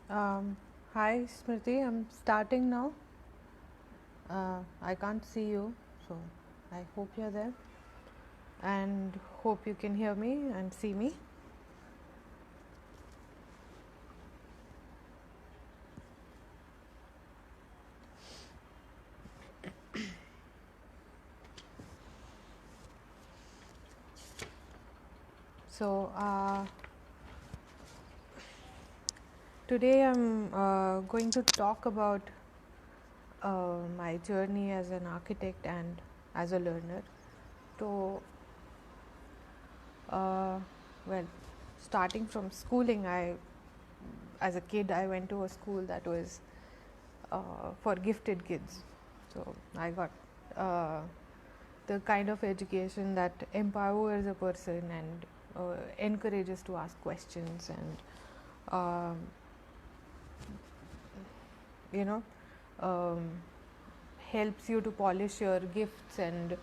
Um, Hi Smriti, I'm starting now. I can't see you, so I hope you're there and hope you can hear me and see me. So, today I'm going to talk about my journey as an architect and as a learner. So, uh, well, starting from schooling, as a kid, I went to a school that was for gifted kids. So, I got uh, the kind of education that empowers a person and encourages to ask questions and you know um, helps you to polish your gifts and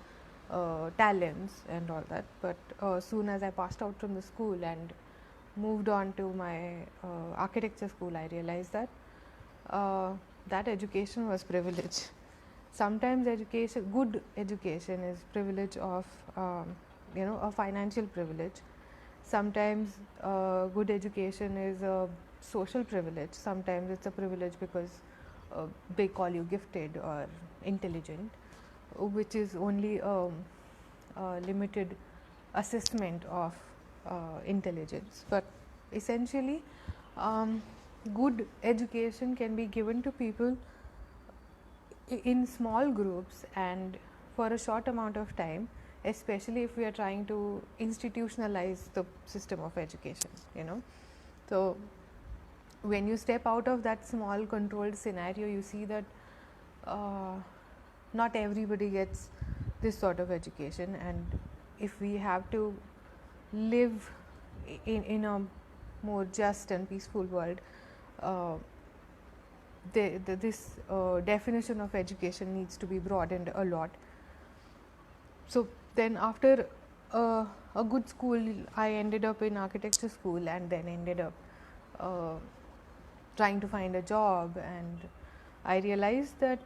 talents and all that. But soon as I passed out from the school and moved on to my architecture school, I realized that uh, that education was privilege. Sometimes education, good education, is privilege of a financial privilege. Sometimes good education is a social privilege. Sometimes it's a privilege because they call you gifted or intelligent, which is only a limited assessment of intelligence. But essentially, um, good education can be given to people in small groups and for a short amount of time, especially if we are trying to institutionalize the system of education, so when you step out of that small controlled scenario, you see that uh, not everybody gets this sort of education, and if we have to live in a more just and peaceful world, uh, this definition of education needs to be broadened a lot. So then, after a good school, I ended up in architecture school, and then ended up uh, trying to find a job. And I realized that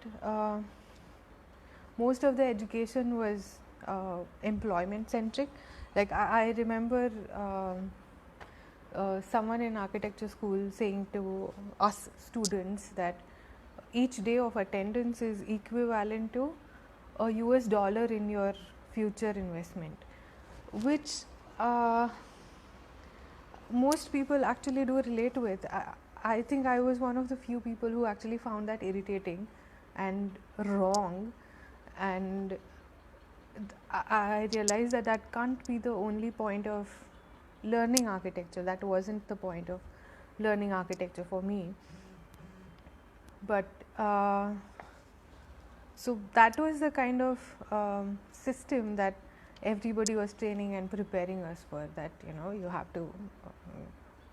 most of the education was employment centric. Like I remember someone in architecture school saying to us students that each day of attendance is equivalent to a US dollar in your future investment, which uh, most people actually do relate with. I think I was one of the few people who actually found that irritating and wrong, and I realized that that can't be the only point of learning architecture. That wasn't the point of learning architecture for me. But so that was the kind of system that everybody was training and preparing us for, that you have to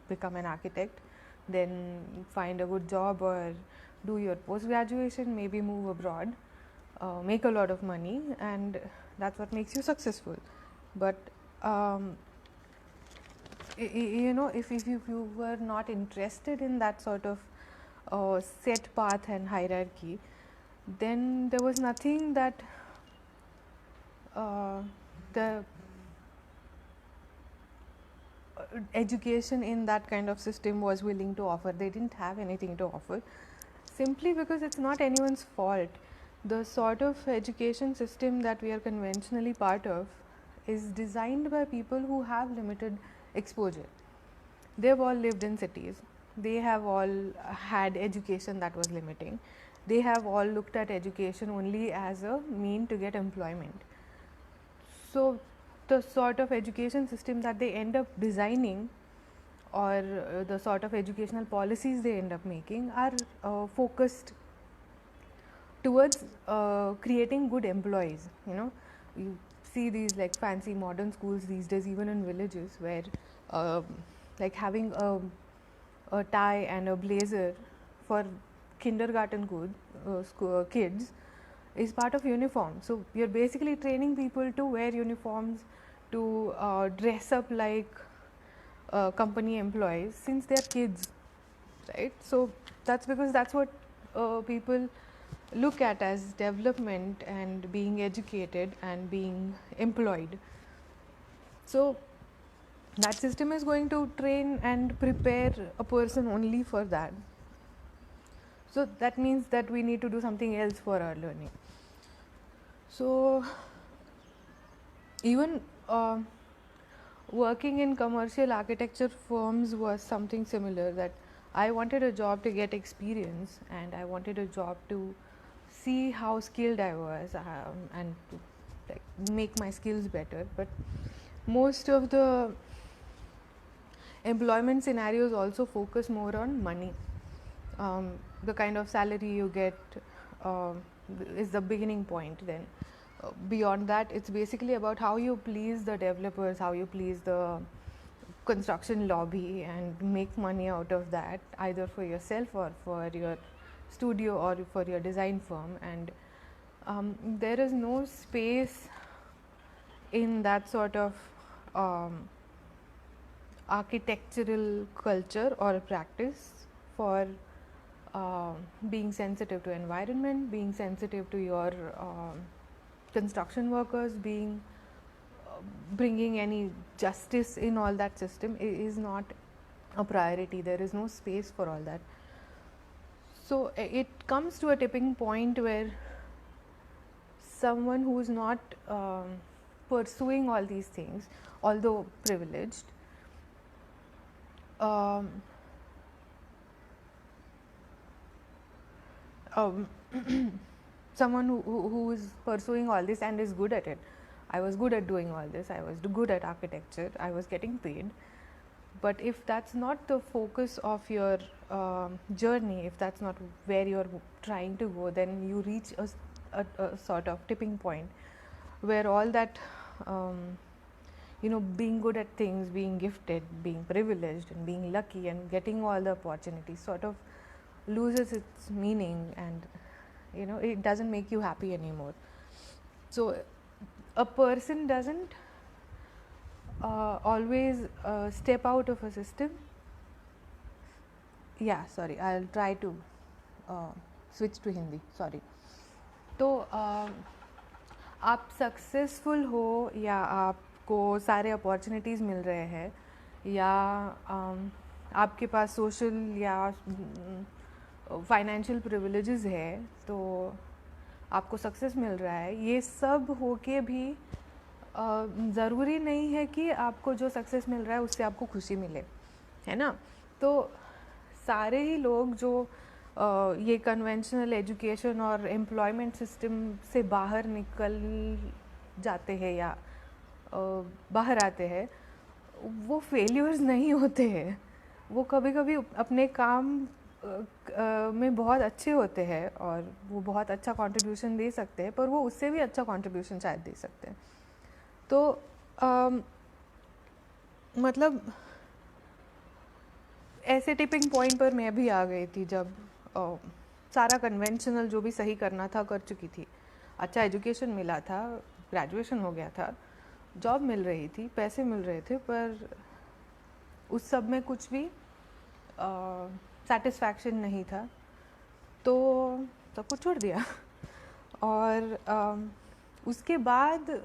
become an architect, then find a good job or do your post graduation, maybe move abroad, make a lot of money, and that's what makes you successful. But um, if you were not interested in that sort of set path and hierarchy, then there was nothing that uh, the education in that kind of system was willing to offer. They didn't have anything to offer, simply because it's not anyone's fault. The sort of education system that we are conventionally part of is designed by people who have limited exposure. They've all lived in cities. They have all had education that was limiting. They have all looked at education only as a mean to get employment. So, the sort of education system that they end up designing, or the sort of educational policies they end up making, are focused towards creating good employees. You see these like fancy modern schools these days, even in villages, where um like having a tie and a blazer for kindergarten kids is part of uniform. So you're basically training people to wear uniforms, to dress up like company employees since they're kids. right? So that's because that's what people look at as development and being educated and being employed. So that system is going to train and prepare a person only for that. So that means that we need to do something else for our learning. So even working in commercial architecture firms was something similar, that I wanted a job to get experience and I wanted a job to see how skilled I was, and to like make my skills better. But most of the employment scenarios also focus more on money. The kind of salary you get um, is the beginning point. Then beyond that, it's basically about how you please the developers, how you please the construction lobby, and make money out of that, either for yourself or for your studio or for your design firm. And there is no space in that sort of um, architectural culture or practice for being sensitive to environment, being sensitive to your construction workers, being bringing any justice in all that system is not a priority. There is no space for all that. So it comes to a tipping point where someone who is not pursuing all these things, although privileged, um, um, someone who is pursuing all this and is good at it. I was good at doing all this. I was good at architecture. I was getting paid. But if that's not the focus of your journey, if that's not where you're trying to go, then you reach a sort of tipping point where all that, being good at things, being gifted, being privileged, and being lucky, and getting all the opportunities sort of loses its meaning, and it doesn't make you happy anymore. So a person doesn't always step out of a system. Yeah, sorry, I'll try to switch to Hindi. Sorry. तो आप successful हो या आपको सारे opportunities मिल रहे हैं, या आपके पास सोशल या फाइनेंशियल प्रिविलेजेस है, तो आपको सक्सेस मिल रहा है, ये सब होके भी ज़रूरी नहीं है कि आपको जो सक्सेस मिल रहा है उससे आपको खुशी मिले, है ना. तो सारे ही लोग जो ये कन्वेंशनल एजुकेशन और एम्प्लॉयमेंट सिस्टम से बाहर निकल जाते हैं या बाहर आते हैं, वो फेलियर्स नहीं होते हैं. वो कभी कभी अपने काम में बहुत अच्छे होते हैं और वो बहुत अच्छा कंट्रीब्यूशन दे सकते हैं, पर वो उससे भी अच्छा कंट्रीब्यूशन शायद दे सकते हैं. तो मतलब ऐसे टिपिंग पॉइंट पर मैं भी आ गई थी जब सारा कन्वेंशनल जो भी सही करना था कर चुकी थी. अच्छा एजुकेशन मिला था, ग्रेजुएशन हो गया था, जॉब मिल रही थी, पैसे मिल रहे थे, पर उस सब में कुछ भी सेटिस्फैक्शन नहीं था. तो सब कुछ छोड़ दिया. और उसके बाद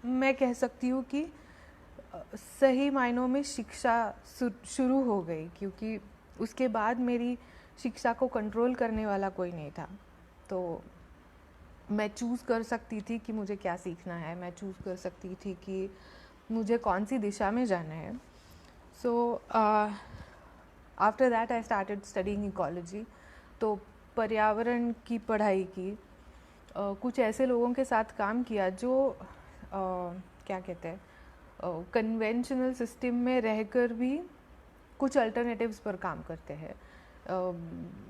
मैं कह सकती हूँ कि सही मायनों में शिक्षा शुरू हो गई, क्योंकि उसके बाद मेरी शिक्षा को कंट्रोल करने वाला कोई नहीं था. तो मैं चूज़ कर सकती थी कि मुझे क्या सीखना है, मैं चूज़ कर सकती थी कि मुझे कौन सी दिशा में जाना है. So after that I started studying ecology. तो पर्यावरण की पढ़ाई की, कुछ ऐसे लोगों के साथ काम किया जो क्या कहते हैं, कन्वेंशनल सिस्टम में रहकर भी कुछ अल्टरनेटिव्स पर काम करते हैं.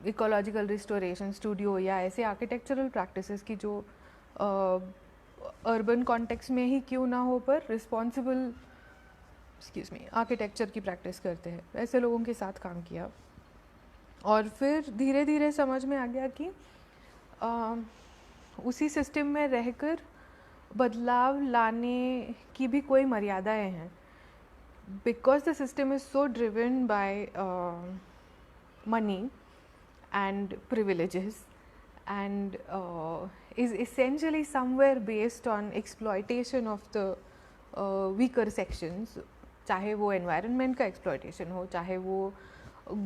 इकोलॉजिकल रिस्टोरेशन स्टूडियो या ऐसे आर्किटेक्चरल प्रैक्टिसेस की जो अर्बन कॉन्टेक्स्ट में ही क्यों ना हो, पर रिस्पॉन्सिबल आर्किटेक्चर की प्रैक्टिस करते हैं. ऐसे लोगों के साथ काम किया और फिर धीरे धीरे समझ में आ गया कि उसी सिस्टम में रहकर बदलाव लाने की भी कोई मर्यादाएं हैं. Because the system is so driven by money and privileges, and is essentially somewhere based on exploitation of the weaker sections, चाहे वो environment का exploitation हो, चाहे वो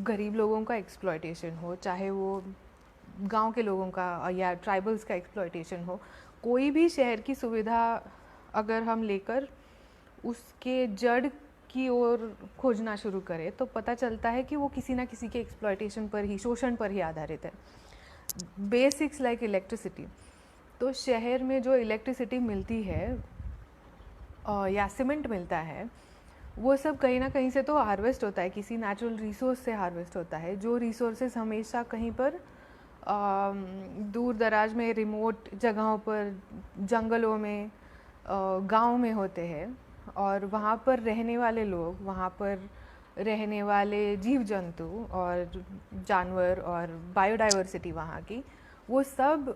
गरीब लोगों का exploitation हो, चाहे वो गांव के लोगों का या ट्राइबल्स का एक्सप्लॉयटेशन हो. कोई भी शहर की सुविधा अगर हम लेकर उसके जड़ की ओर खोजना शुरू करें तो पता चलता है कि वो किसी ना किसी के एक्सप्लॉयटेशन पर ही, शोषण पर ही आधारित है. बेसिक्स लाइक इलेक्ट्रिसिटी, तो शहर में जो इलेक्ट्रिसिटी मिलती है या सीमेंट मिलता है, वो सब कहीं ना कहीं से तो हार्वेस्ट होता है, किसी नेचुरल रिसोर्स से हार्वेस्ट होता है, जो रिसोर्सेज हमेशा कहीं पर दूर दराज में, रिमोट जगहों पर, जंगलों में, गांव में होते हैं. और वहाँ पर रहने वाले लोग, वहाँ पर रहने वाले जीव जंतु और जानवर और बायोडाइवर्सिटी वहाँ की, वो सब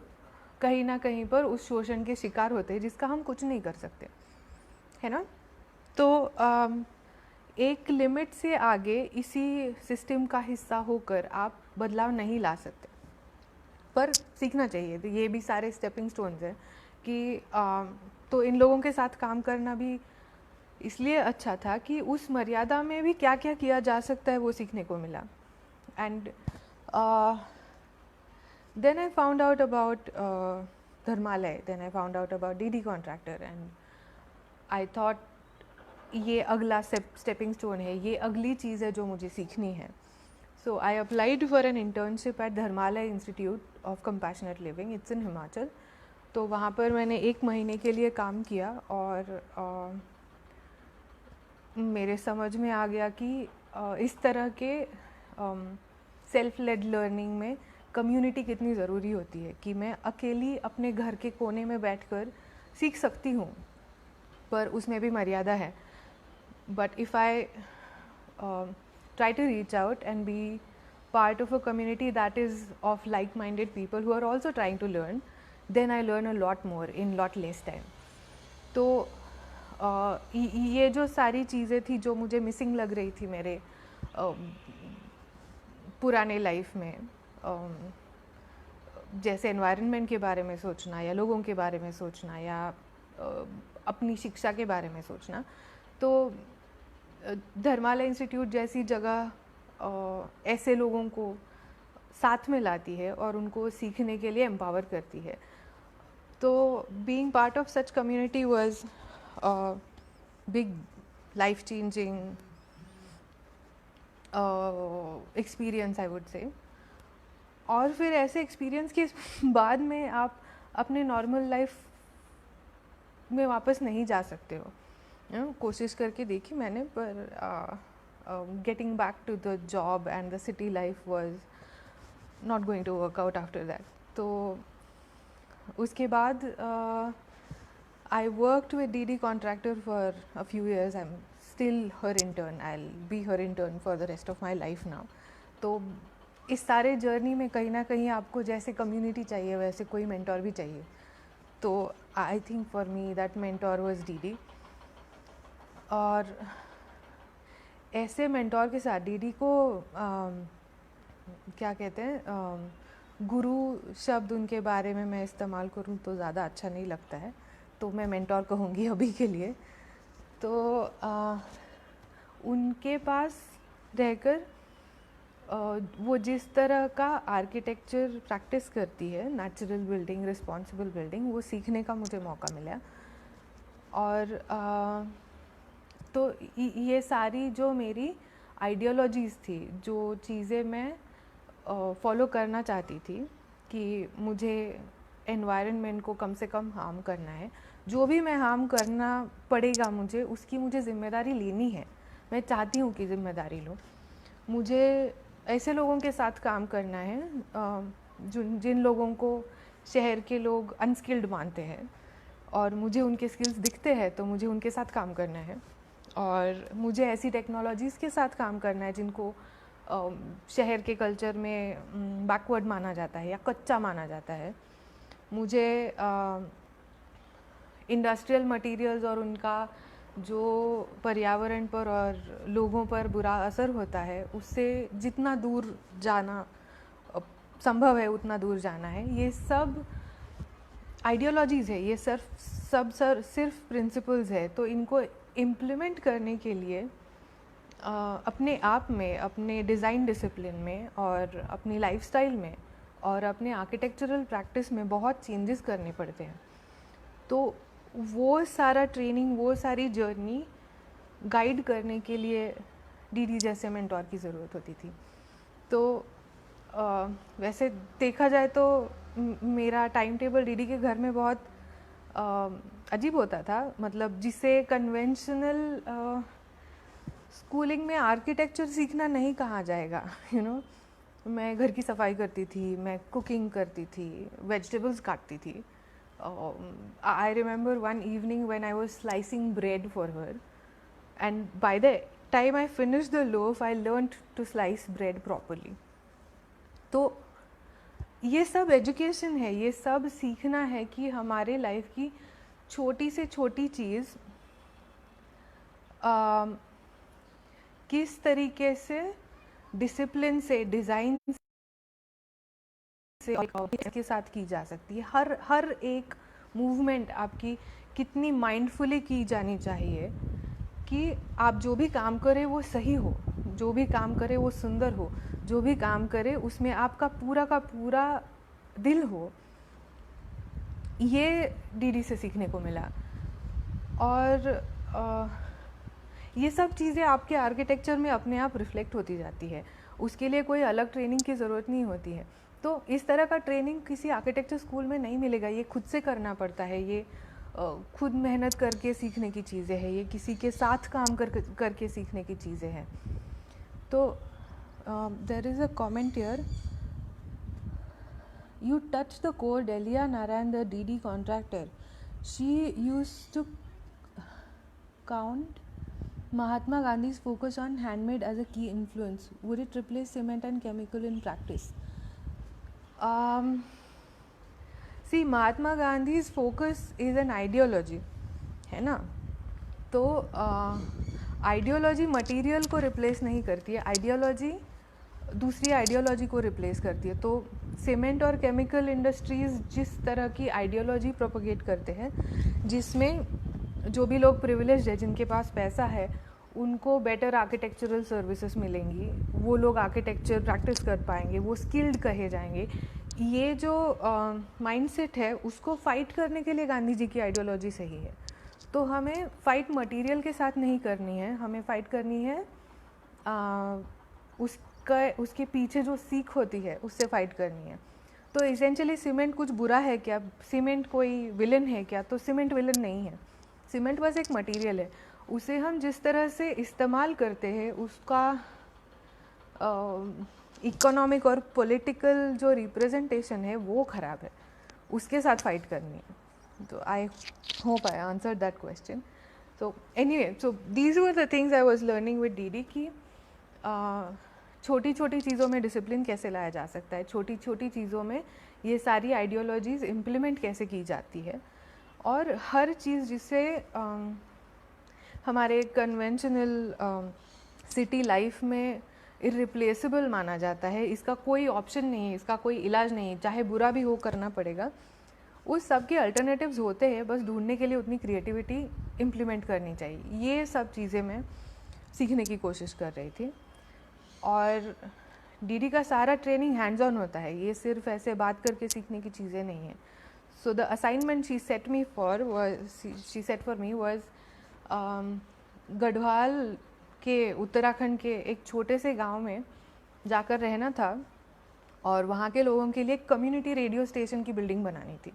कहीं ना कहीं पर उस शोषण के शिकार होते हैं जिसका हम कुछ नहीं कर सकते, है ना. तो एक लिमिट से आगे इसी सिस्टम का हिस्सा होकर आप बदलाव नहीं ला सकते, पर सीखना चाहिए. तो ये भी सारे स्टेपिंग स्टोन्स हैं कि तो इन लोगों के साथ काम करना भी इसलिए अच्छा था कि उस मर्यादा में भी क्या क्या किया जा सकता है वो सीखने को मिला. And then I found out about Dharmalaya, then I found out about DD contractor, and I thought ये अगला स्टेपिंग स्टोन है, ये अगली चीज़ है जो मुझे सीखनी है. So I applied for an internship at Dharmalaya Institute of Compassionate Living. It's in Himachal. तो वहाँ पर मैंने 1 महीने के लिए काम किया और मेरे समझ में आ गया कि इस तरह के सेल्फ लेड लर्निंग में कम्युनिटी कितनी ज़रूरी होती है. कि मैं अकेली अपने घर के कोने में बैठकर सीख सकती हूँ, पर उसमें भी मर्यादा है. But if I try to reach out and be part of a community that is of like-minded people who are also trying to learn, then I learn a lot more in lot less time. तो ये जो सारी चीज़ें थी जो मुझे missing लग रही थी मेरे पुराने लाइफ में, जैसे एनवायरनमेंट के बारे में सोचना या लोगों के बारे में सोचना या अपनी शिक्षा के बारे में सोचना, तो धर्मालय इंस्टीट्यूट जैसी जगह ऐसे लोगों को साथ में लाती है और उनको सीखने के लिए एम्पावर करती है. तो being part of such community was big life changing experience, I would say. और फिर ऐसे एक्सपीरियंस के बाद में आप अपने नॉर्मल लाइफ में वापस नहीं जा सकते हो. कोशिश करके देखी मैंने, पर getting back to the job and the city life was not going to work out after that. तो उसके बाद I worked with DD contractor for a few years. I am still her intern, I will be her intern for the rest of my life now. तो इस सारे journey में कहीं ना कहीं आपको जैसे कम्युनिटी चाहिए वैसे कोई मेंटोर भी चाहिए. तो I think for me that mentor was DD. और ऐसे मेंटोर के साथ डीडी को क्या कहते हैं, गुरु शब्द उनके बारे में मैं इस्तेमाल करूं तो ज़्यादा अच्छा नहीं लगता है, तो मैं मेंटोर कहूँगी अभी के लिए. तो उनके पास रहकर वो जिस तरह का आर्किटेक्चर प्रैक्टिस करती है, नेचुरल बिल्डिंग, रिस्पॉन्सिबल बिल्डिंग, वो सीखने का मुझे मौका मिला. और तो ये सारी जो मेरी आइडियोलॉजीज़ थी, जो चीज़ें मैं फॉलो करना चाहती थी कि मुझे एनवायरनमेंट को कम से कम हार्म करना है, जो भी मैं हार्म करना पड़ेगा मुझे, उसकी मुझे ज़िम्मेदारी लेनी है. मैं चाहती हूँ कि ज़िम्मेदारी लूँ. मुझे ऐसे लोगों के साथ काम करना है जिन लोगों को शहर के लोग अनस्किल्ड मानते हैं, और मुझे उनके स्किल्स दिखते हैं तो मुझे उनके साथ काम करना है. और मुझे ऐसी टेक्नोलॉजीज़ के साथ काम करना है जिनको शहर के कल्चर में बैकवर्ड माना जाता है या कच्चा माना जाता है. मुझे इंडस्ट्रियल मटेरियल्स और उनका जो पर्यावरण पर और लोगों पर बुरा असर होता है उससे जितना दूर जाना संभव है उतना दूर जाना है। ये सब आइडियोलॉजीज़ है, ये सिर्फ प्रिंसिपल्स है। तो इनको इम्प्लीमेंट करने के लिए अपने आप में, अपने डिज़ाइन डिसिप्लिन में और अपनी लाइफस्टाइल में और अपने आर्किटेक्चरल प्रैक्टिस में बहुत चेंजेस करने पड़ते हैं। तो वो सारा ट्रेनिंग, वो सारी जर्नी गाइड करने के लिए डीडी जैसे मेंटोर की ज़रूरत होती थी। तो वैसे देखा जाए तो मेरा टाइम टेबल डीडी के घर में बहुत अजीब होता था। मतलब जिसे कन्वेंशनल स्कूलिंग में आर्किटेक्चर सीखना नहीं कहा जाएगा, यू नो। मैं घर की सफाई करती थी, मैं कुकिंग करती थी, वेजिटेबल्स काटती थी। I remember one evening when I was slicing bread for her, and by the time I finished the loaf, I learned to slice bread properly. तो ये सब एजुकेशन है, ये सब सीखना है कि हमारे लाइफ की छोटी से छोटी चीज़ किस तरीके से डिसिप्लिन से, डिज़ाइन से के साथ की जा सकती है। हर एक मूवमेंट आपकी कितनी माइंडफुली की जानी चाहिए कि आप जो भी काम करें वो सही हो, जो भी काम करें वो सुंदर हो, जो भी काम करें उसमें आपका पूरा का पूरा दिल हो। ये डीडी से सीखने को मिला। और ये सब चीज़ें आपके आर्किटेक्चर में अपने आप रिफ्लेक्ट होती जाती है। उसके लिए कोई अलग ट्रेनिंग की ज़रूरत नहीं होती है। तो इस तरह का ट्रेनिंग किसी आर्किटेक्चर स्कूल में नहीं मिलेगा। ये खुद से करना पड़ता है, ये खुद मेहनत करके सीखने की चीज़ें हैं, ये किसी के साथ काम करके सीखने की चीज़ें हैं। तो there is a comment here, you touch the core Delia Narayan the DD contractor, she used to count Mahatma Gandhi's focus on handmade as a key influence. Would it replace cement and chemical in practice? See, Mahatma Gandhi's focus is an ideology, है ना। तो ideology material को replace नहीं करती है, ideology दूसरी ideology को replace करती है। तो सीमेंट और केमिकल इंडस्ट्रीज़ जिस तरह की आइडियोलॉजी प्रोपोगेट करते हैं, जिसमें जो भी लोग प्रिविलेज्ड है, जिनके पास पैसा है, उनको बेटर आर्किटेक्चरल सर्विसेज मिलेंगी, वो लोग आर्किटेक्चर प्रैक्टिस कर पाएंगे, वो स्किल्ड कहे जाएंगे। ये जो माइंडसेट है उसको फाइट करने के लिए गांधी जी की आइडियोलॉजी सही है। तो हमें फ़ाइट मटेरियल के साथ नहीं करनी है, हमें फ़ाइट करनी है उसके पीछे जो सीख होती है उससे फ़ाइट करनी है। तो इसेंशियली सीमेंट कुछ बुरा है क्या, सीमेंट कोई विलन है क्या? तो सीमेंट विलन नहीं है, सीमेंट बस एक मटेरियल है। उसे हम जिस तरह से इस्तेमाल करते हैं उसका इकोनॉमिक और पॉलिटिकल जो रिप्रेजेंटेशन है वो ख़राब है, उसके साथ फाइट करनी है। तो I hope I answered that question. So anyway, so these were the things I was learning with DD कि छोटी छोटी चीज़ों में डिसिप्लिन कैसे लाया जा सकता है, छोटी छोटी चीज़ों में ये सारी आइडियोलॉजीज़ इम्प्लीमेंट कैसे की जाती है, और हर चीज़ जिसे हमारे कन्वेंशनल सिटी लाइफ में इररिप्लेसेबल माना जाता है, इसका कोई ऑप्शन नहीं है, इसका कोई इलाज नहीं है, चाहे बुरा भी हो करना पड़ेगा, उस सब के अल्टरनेटिव्स होते हैं, बस ढूंढने के लिए उतनी क्रिएटिविटी इम्प्लीमेंट करनी चाहिए। ये सब चीज़ें मैं सीखने की कोशिश कर रही थी। और डीडी का सारा ट्रेनिंग हैंड्स ऑन होता है, ये सिर्फ ऐसे बात करके सीखने की चीज़ें नहीं हैं। So the assignment she said for me was Garhwal के, उत्तराखंड के एक छोटे से गांव में जाकर रहना था और वहाँ के लोगों के लिए कम्युनिटी रेडियो स्टेशन की बिल्डिंग बनानी थी।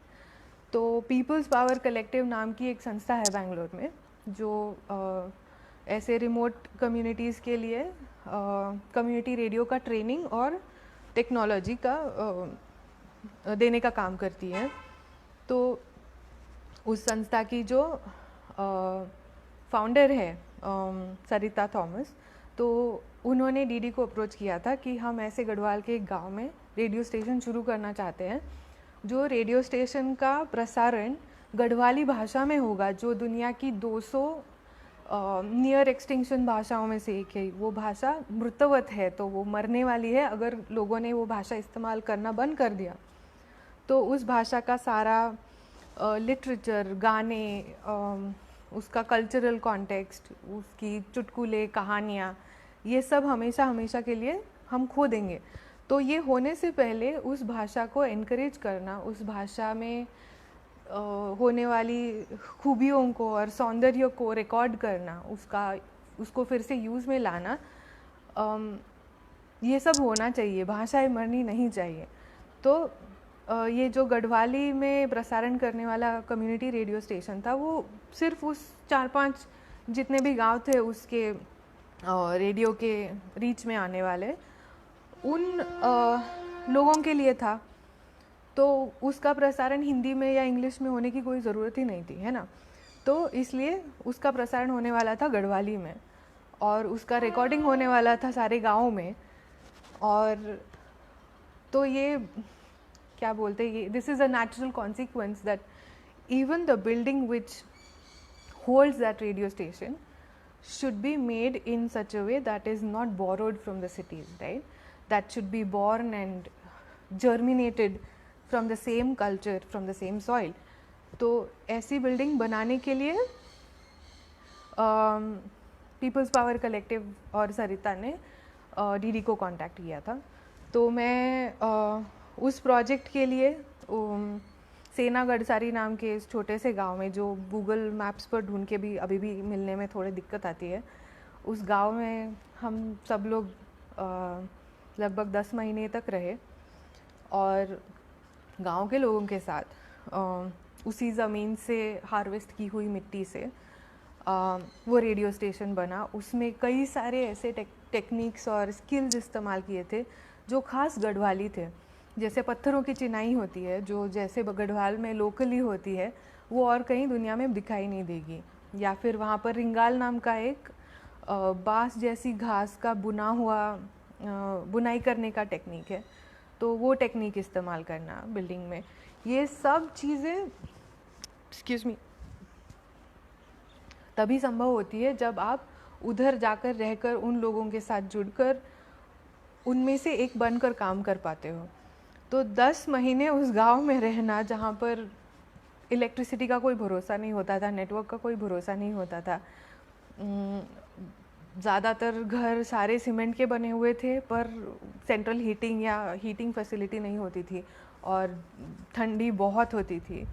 तो पीपल्स पावर कलेक्टिव नाम की एक संस्था है बेंगलोर में, जो ऐसे रिमोट कम्युनिटीज़ के लिए कम्युनिटी रेडियो का ट्रेनिंग और टेक्नोलॉजी का देने का काम करती है। तो उस संस्था की जो फाउंडर है सरिता थॉमस, तो उन्होंने डीडी को अप्रोच किया था कि हम ऐसे गढ़वाल के एक गांव में रेडियो स्टेशन शुरू करना चाहते हैं, जो रेडियो स्टेशन का प्रसारण गढ़वाली भाषा में होगा, जो दुनिया की 200 नियर एक्सटिंक्शन भाषाओं में से एक है। वो भाषा मृतवत है, तो वो मरने वाली है। अगर लोगों ने वो भाषा इस्तेमाल करना बंद कर दिया तो उस भाषा का सारा लिटरेचर, गाने, उसका कल्चरल कॉन्टेक्स्ट, उसकी चुटकुले, कहानियाँ, ये सब हमेशा हमेशा के लिए हम खो देंगे। तो ये होने से पहले उस भाषा को एनकरेज करना, उस भाषा में होने वाली खूबियों को और सौंदर्य को रिकॉर्ड करना, उसको फिर से यूज़ में लाना, ये सब होना चाहिए। भाषाएं मरनी नहीं चाहिए। तो ये जो गढ़वाली में प्रसारण करने वाला कम्युनिटी रेडियो स्टेशन था, वो सिर्फ उस 4-5 जितने भी गांव थे उसके रेडियो के रीच में आने वाले उन लोगों के लिए था। तो उसका प्रसारण हिंदी में या इंग्लिश में होने की कोई ज़रूरत ही नहीं थी, है ना। तो इसलिए उसका प्रसारण होने वाला था गढ़वाली में, और उसका रिकॉर्डिंग होने वाला था सारे गाँव में। और तो ये क्या बोलते हैं, ये this is a natural consequence that even the building which holds that radio station should be made in such a way that is not borrowed from the cities, right? That should be born and germinated from the same culture, from the same soil. तो ऐसी building बनाने के लिए peoples power collective और सरिता ने DD को contact किया था। तो मैं उस प्रोजेक्ट के लिए सेना गढ़सारी नाम के इस छोटे से गांव में, जो गूगल मैप्स पर ढूंढ के भी अभी भी मिलने में थोड़ी दिक्कत आती है, उस गांव में हम सब लोग लगभग 10 महीने तक रहे। और गांव के लोगों के साथ उसी ज़मीन से हार्वेस्ट की हुई मिट्टी से वो रेडियो स्टेशन बना। उसमें कई सारे ऐसे टेक्निक्स और स्किल्स इस्तेमाल किए थे जो ख़ास गढ़वाली थे। जैसे पत्थरों की चिनाई होती है, जो जैसे गढ़वाल में लोकली होती है, वो और कहीं दुनिया में दिखाई नहीं देगी। या फिर वहाँ पर रिंगाल नाम का एक बांस जैसी घास का बुना हुआ बुनाई करने का टेक्निक है, तो वो टेक्निक इस्तेमाल करना बिल्डिंग में। ये सब चीज़ें एक्सक्यूज़ मी तभी संभव होती है जब आप उधर जाकर रहकर उन लोगों के साथ जुड़कर उनमें से एक बनकर काम कर पाते हो। तो 10 महीने उस गांव में रहना, जहाँ पर इलेक्ट्रिसिटी का कोई भरोसा नहीं होता था, नेटवर्क का कोई भरोसा नहीं होता था, ज़्यादातर घर सारे सीमेंट के बने हुए थे, पर सेंट्रल हीटिंग या हीटिंग फैसिलिटी नहीं होती थी, और ठंडी बहुत होती थी।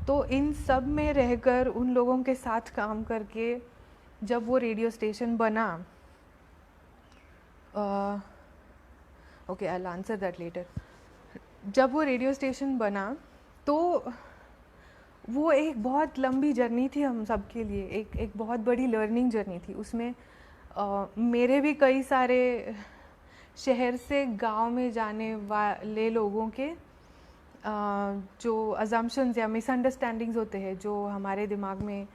तो इन सब में रहकर उन लोगों के साथ काम करके जब वो रेडियो स्टेशन बना, okay I will answer that letter. जब वो रेडियो स्टेशन बना तो वो एक बहुत लंबी जर्नी थी हम सब के लिए, एक बहुत बड़ी लर्निंग जर्नी थी। उसमें मेरे भी कई सारे शहर से गांव में जाने वाले लोगों के जो अजम्पशंस या मिसअंडरस्टैंडिंग्स होते हैं, जो हमारे दिमाग में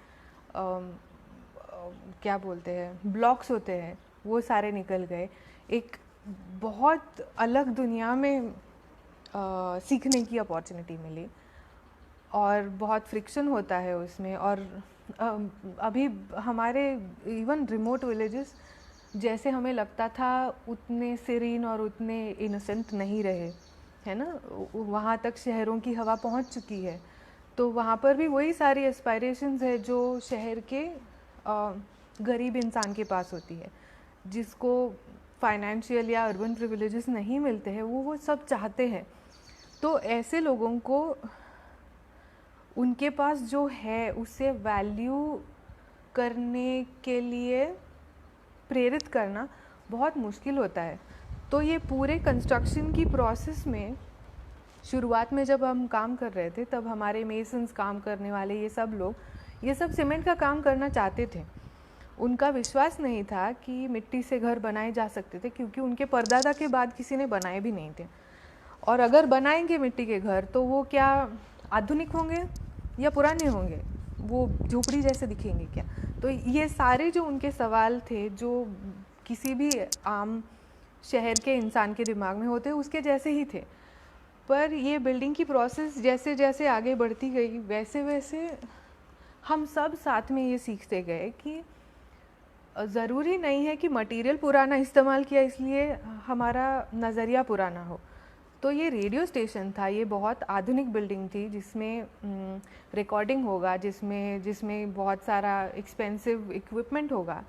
क्या बोलते हैं, ब्लॉक्स होते हैं, वो सारे निकल गए। एक बहुत अलग दुनिया में सीखने की अपॉर्चुनिटी मिली, और बहुत फ्रिक्शन होता है उसमें। और अभी हमारे इवन रिमोट विलेजेस जैसे हमें लगता था उतने सीरीन और उतने इनोसेंट नहीं रहे, है ना। वहाँ तक शहरों की हवा पहुँच चुकी है, तो वहाँ पर भी वही सारी एस्पायरेशंस है जो शहर के गरीब इंसान के पास होती है, जिसको फाइनेंशियल या अर्बन प्रिविलेजेस नहीं मिलते हैं, वो सब चाहते हैं। तो ऐसे लोगों को उनके पास जो है उसे वैल्यू करने के लिए प्रेरित करना बहुत मुश्किल होता है। तो ये पूरे कंस्ट्रक्शन की प्रोसेस में शुरुआत में जब हम काम कर रहे थे, तब हमारे मेसन्स, काम करने वाले, ये सब लोग ये सब सीमेंट का काम करना चाहते थे। उनका विश्वास नहीं था कि मिट्टी से घर बनाए जा सकते थे, क्योंकि उनके परदादा के बाद किसी ने बनाए भी नहीं थे। और अगर बनाएंगे मिट्टी के घर तो वो क्या आधुनिक होंगे या पुराने होंगे, वो झोपड़ी जैसे दिखेंगे क्या। तो ये सारे जो उनके सवाल थे, जो किसी भी आम शहर के इंसान के दिमाग में होते, उसके जैसे ही थे। पर ये बिल्डिंग की प्रोसेस जैसे जैसे आगे बढ़ती गई, वैसे वैसे हम सब साथ में ये सीखते गए कि ज़रूरी नहीं है कि मटेरियल पुराना इस्तेमाल किया इसलिए हमारा नज़रिया पुराना हो। तो ये रेडियो स्टेशन था, ये बहुत आधुनिक बिल्डिंग थी जिसमें रिकॉर्डिंग होगा, जिसमें बहुत सारा एक्सपेंसिव इक्विपमेंट होगा।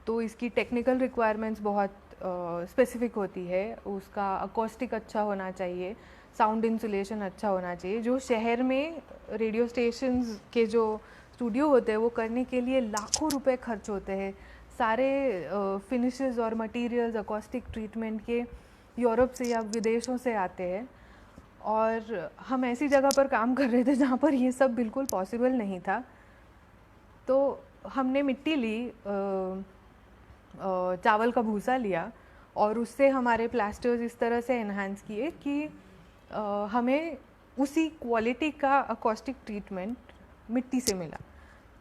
तो इसकी टेक्निकल रिक्वायरमेंट्स बहुत स्पेसिफिक होती है। उसका अकॉस्टिक अच्छा होना चाहिए, साउंड इंसुलेशन अच्छा होना चाहिए। जो शहर में रेडियो स्टेशंस के जो स्टूडियो होते हैं वो करने के लिए लाखों रुपए खर्च होते हैं। सारे फिनिशेस और मटेरियल्स अकॉस्टिक ट्रीटमेंट के यूरोप से या विदेशों से आते हैं, और हम ऐसी जगह पर काम कर रहे थे जहाँ पर ये सब बिल्कुल पॉसिबल नहीं था। तो हमने मिट्टी ली, चावल का भूसा लिया और उससे हमारे प्लास्टर्स इस तरह से एनहांस किए कि हमें उसी क्वालिटी का अकॉस्टिक ट्रीटमेंट मिट्टी से मिला।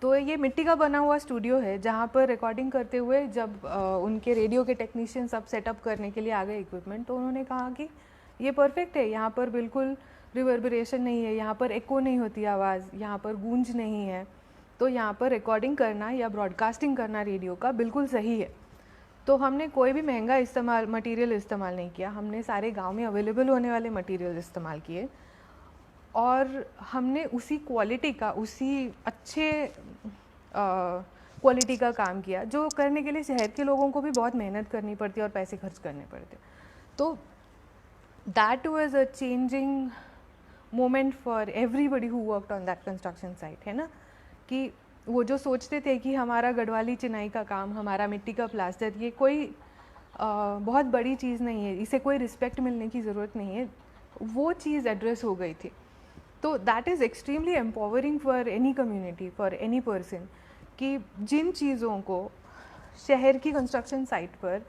तो ये मिट्टी का बना हुआ स्टूडियो है जहाँ पर रिकॉर्डिंग करते हुए जब उनके रेडियो के टेक्नीशियन सब सेटअप करने के लिए आ गए इक्विपमेंट, तो उन्होंने कहा कि ये परफेक्ट है, यहाँ पर बिल्कुल रिवर्बरेशन नहीं है, यहाँ पर एको नहीं होती आवाज़, यहाँ पर गूंज नहीं है, तो यहाँ पर रिकॉर्डिंग करना या ब्रॉडकास्टिंग करना रेडियो का बिल्कुल सही है। तो हमने कोई भी महंगा मटेरियल इस्तेमाल नहीं किया, हमने सारे गांव में अवेलेबल होने वाले मटेरियल इस्तेमाल किए और हमने उसी क्वालिटी का, उसी अच्छे क्वालिटी का काम किया, जो करने के लिए शहर के लोगों को भी बहुत मेहनत करनी पड़ती है और पैसे खर्च करने पड़ते। तो that was a changing moment for everybody who worked on that construction site, है ना। कि वो जो सोचते थे कि हमारा गढ़वाली चिनाई का काम, हमारा मिट्टी का प्लास्टर, ये कोई बहुत बड़ी चीज़ नहीं है, इसे कोई रिस्पेक्ट मिलने की ज़रूरत नहीं है, वो चीज़ एड्रेस हो गई थी। तो that is extremely empowering for any community, for any person, कि जिन चीज़ों को शहर की कंस्ट्रक्शन साइट पर